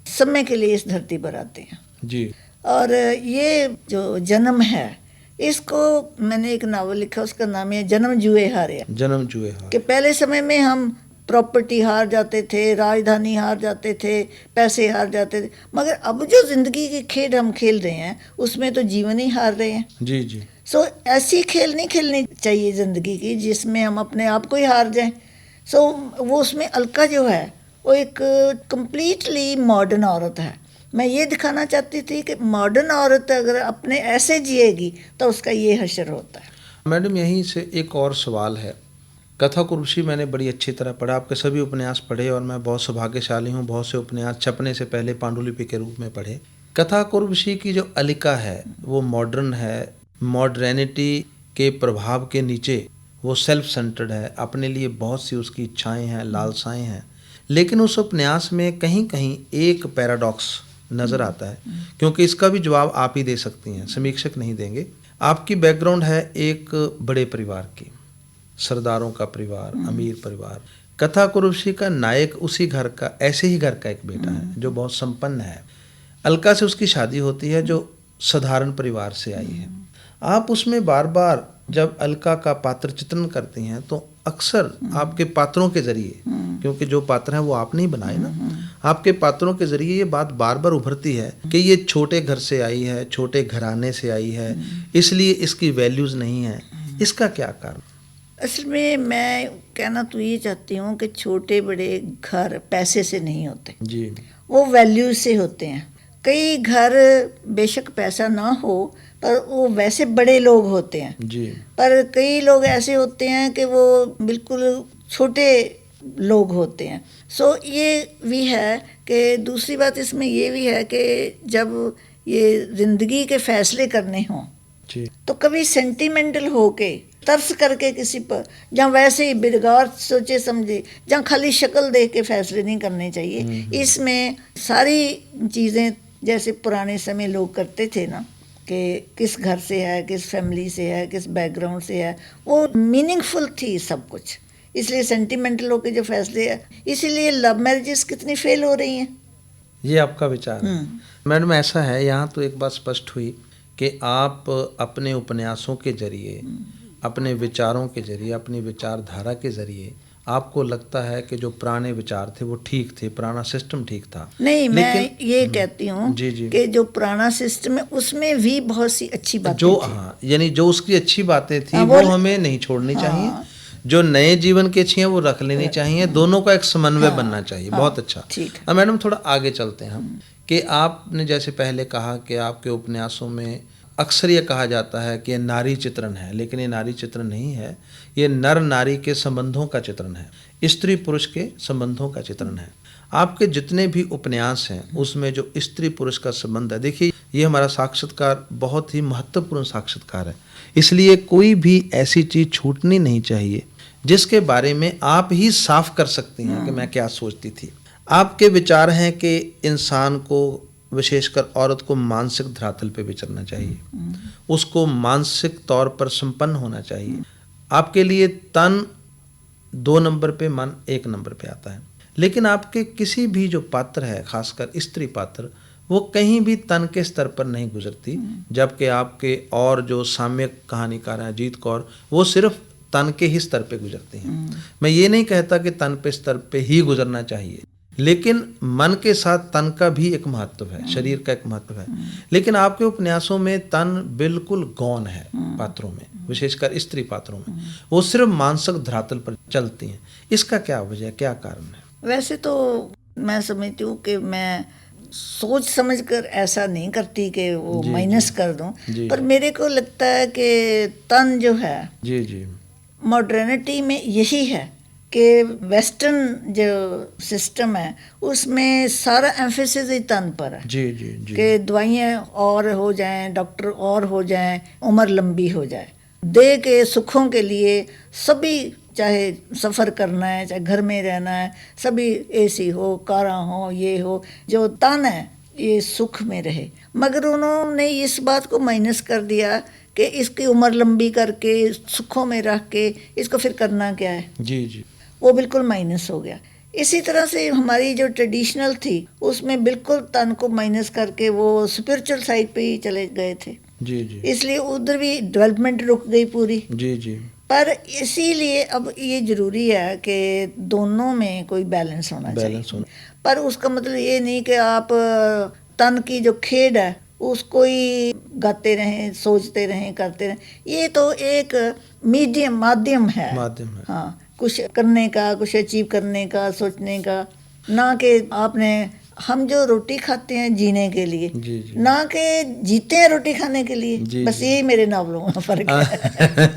समय के लिए इस धरती पर आते हैं जी, और ये जो जन्म है, इसको मैंने एक नावल लिखा, उसका नाम है जन्म जुए हारे। जन्म जुए हार। कि पहले समय में हम प्रॉपर्टी हार जाते थे, राजधानी हार जाते थे, पैसे हार जाते थे, मगर अब जो ज़िंदगी की खेल हम खेल रहे हैं उसमें तो जीवन ही हार रहे हैं। जी जी, सो ऐसी खेल नहीं खेलनी चाहिए ज़िंदगी की जिसमें हम अपने आप को ही हार जाएं। सो वो उसमें अलका जो है वो एक कम्प्लीटली मॉडर्न औरत है। मैं ये दिखाना चाहती थी कि मॉडर्न औरत अगर अपने ऐसे जिएगी तो उसका ये हश्र होता है। मैडम यहीं से एक और सवाल है। कथा उर्वशी मैंने बड़ी अच्छी तरह पढ़ा, आपके सभी उपन्यास पढ़े और मैं बहुत सौभाग्यशाली हूँ, बहुत से उपन्यास छपने से पहले पांडुलिपि के रूप में पढ़े। कथा उर्वशी की जो अलिका है वो मॉडर्न है, मॉडर्निटी के प्रभाव के नीचे वो सेल्फ सेंटर्ड है, अपने लिए बहुत सी उसकी इच्छाएं हैं, लालसाएं हैं। लेकिन उस उपन्यास में कहीं कहीं एक पैराडॉक्स नज़र आता है, क्योंकि इसका भी जवाब आप ही दे सकती हैं, समीक्षक नहीं देंगे। आपकी बैकग्राउंड है एक बड़े परिवार की, सरदारों का परिवार, अमीर परिवार। कथा उर्वशी का नायक उसी घर का, ऐसे ही घर का एक बेटा है जो बहुत संपन्न है। अलका से उसकी शादी होती है जो साधारण परिवार से आई है। आप उसमें बार बार जब अलका का पात्र चित्रण करती हैं तो अक्सर आपके पात्रों के जरिए, क्योंकि जो पात्र हैं वो आपने ही बनाए ना, आपके पात्रों के जरिए ये बात बार बार उभरती है कि ये छोटे घर से आई है, छोटे घराने से आई है, इसलिए इसकी वैल्यूज़ नहीं है। इसका क्या कारण? असल में मैं कहना तो ये चाहती हूँ कि छोटे बड़े घर पैसे से नहीं होते जी, वो वैल्यूज से होते हैं। कई घर बेशक पैसा ना हो पर वो वैसे बड़े लोग होते हैं। जी पर कई लोग ऐसे होते हैं कि वो बिल्कुल छोटे लोग होते हैं। सो ये भी है कि दूसरी बात इसमें ये भी है कि जब ये ज़िंदगी के फैसले करने हों जी तो कभी सेंटिमेंटल होके तरस करके किसी पर, जहाँ वैसे ही बिरगार सोचे समझे, जहाँ खाली शक्ल देख के फैसले नहीं करने चाहिए। इसमें सारी चीज़ें जैसे पुराने समय लोग करते थे ना, कि किस घर से है, किस फैमिली से है, किस बैकग्राउंड से है, वो मीनिंगफुल थी सब कुछ। इसलिए सेंटिमेंटल होके जो फैसले है, इसीलिए लव मैरिजेस कितनी फेल हो रही हैं। ये आपका विचार है। मैडम ऐसा है, यहाँ तो एक बात स्पष्ट हुई कि आप अपने उपन्यासों के जरिए, अपने विचारों के जरिए, अपनी विचारधारा के जरिए आपको लगता है कि जो पुराने विचार थे वो ठीक थे, पुराना सिस्टम ठीक था। नहीं, मैं ये कहती हूँ जी जी कि जो पुराना सिस्टम है उसमें भी बहुत सी अच्छी बातें जो थी। हाँ, यानी जो उसकी अच्छी बातें थी हाँ, वो हमें नहीं छोड़नी चाहिए। जो नए जीवन की अच्छी हैं वो रख लेनी चाहिए। दोनों का एक समन्वय बनना चाहिए। बहुत अच्छा। ठीक है। अब मैडम थोड़ा आगे चलते हैं हम, कि आपने जैसे पहले कहा कि आपके उपन्यासों में अक्सर ये कहा जाता है कि ये नारी चित्रण है, लेकिन ये नारी चित्रण नहीं है, ये नर नारी के संबंधों का चित्रण है, स्त्री पुरुष के संबंधों का चित्रण है। आपके जितने भी उपन्यास हैं उसमें जो स्त्री पुरुष का संबंध है, देखिए ये हमारा साक्षात्कार बहुत ही महत्वपूर्ण साक्षात्कार है, इसलिए कोई भी ऐसी चीज़ छूटनी नहीं चाहिए जिसके बारे में आप ही साफ कर सकती हैं कि मैं क्या सोचती थी। आपके विचार हैं कि इंसान को, विशेषकर औरत को, मानसिक धरातल पे विचरना चाहिए, उसको मानसिक तौर पर संपन्न होना चाहिए। आपके लिए तन 2 नंबर पे, मन 1 नंबर पे आता है। लेकिन आपके किसी भी जो पात्र है, खासकर स्त्री पात्र, वो कहीं भी तन के स्तर पर नहीं गुजरती, जबकि आपके और जो साम्यक कहानीकार हैं अजीत कौर, वो सिर्फ तन के ही स्तर पे गुजरती हैं। मैं ये नहीं कहता कि तन पे स्तर पे ही गुजरना चाहिए, लेकिन मन के साथ तन का भी एक महत्व है, शरीर का एक महत्व है। लेकिन आपके उपन्यासों में तन बिल्कुल गौण है पात्रों में, विशेषकर स्त्री पात्रों में, वो सिर्फ मानसिक धरातल पर चलती हैं। इसका क्या वजह, क्या कारण है? वैसे तो मैं समझती हूँ कि मैं सोच समझकर ऐसा नहीं करती कि वो माइनस कर दूं, पर मेरे को लगता है कि तन जो है, जी जी, मॉडर्निटी में यही है कि वेस्टर्न जो सिस्टम है उसमें सारा एम्फेसिस ही तन पर है। जी जी जी, कि दवाइयाँ और हो जाएं, डॉक्टर और हो जाएं, उम्र लंबी हो जाए, देह के सुखों के लिए सभी, चाहे सफ़र करना है, चाहे घर में रहना है, सभी एसी हो, कारां हो, ये हो, जो तन है ये सुख में रहे। मगर उन्होंने इस बात को माइनस कर दिया कि इसकी उम्र लंबी करके, सुखों में रख के, इसको फिर करना क्या है। जी जी, वो बिल्कुल माइनस हो गया। इसी तरह से हमारी जो ट्रेडिशनल थी उसमें बिल्कुल तन को माइनस करके वो स्पिरिचुअल साइड पे ही चले गए थे। जी जी, इसलिए उधर भी डेवलपमेंट रुक गई पूरी। जी जी, पर इसीलिए अब ये ज़रूरी है कि दोनों में कोई बैलेंस होना चाहिए। पर उसका मतलब ये नहीं कि आप तन की जो खेड है उसको ही गाते रहें, सोचते रहें, करते रहें। ये तो एक माध्यम है। हाँ, कुछ करने का, कुछ अचीव करने का, सोचने का, ना कि आपने, हम जो रोटी खाते हैं जीने के लिए, ना कि जीते हैं रोटी खाने के लिए। बस यही मेरे नावलों में फ़र्क है।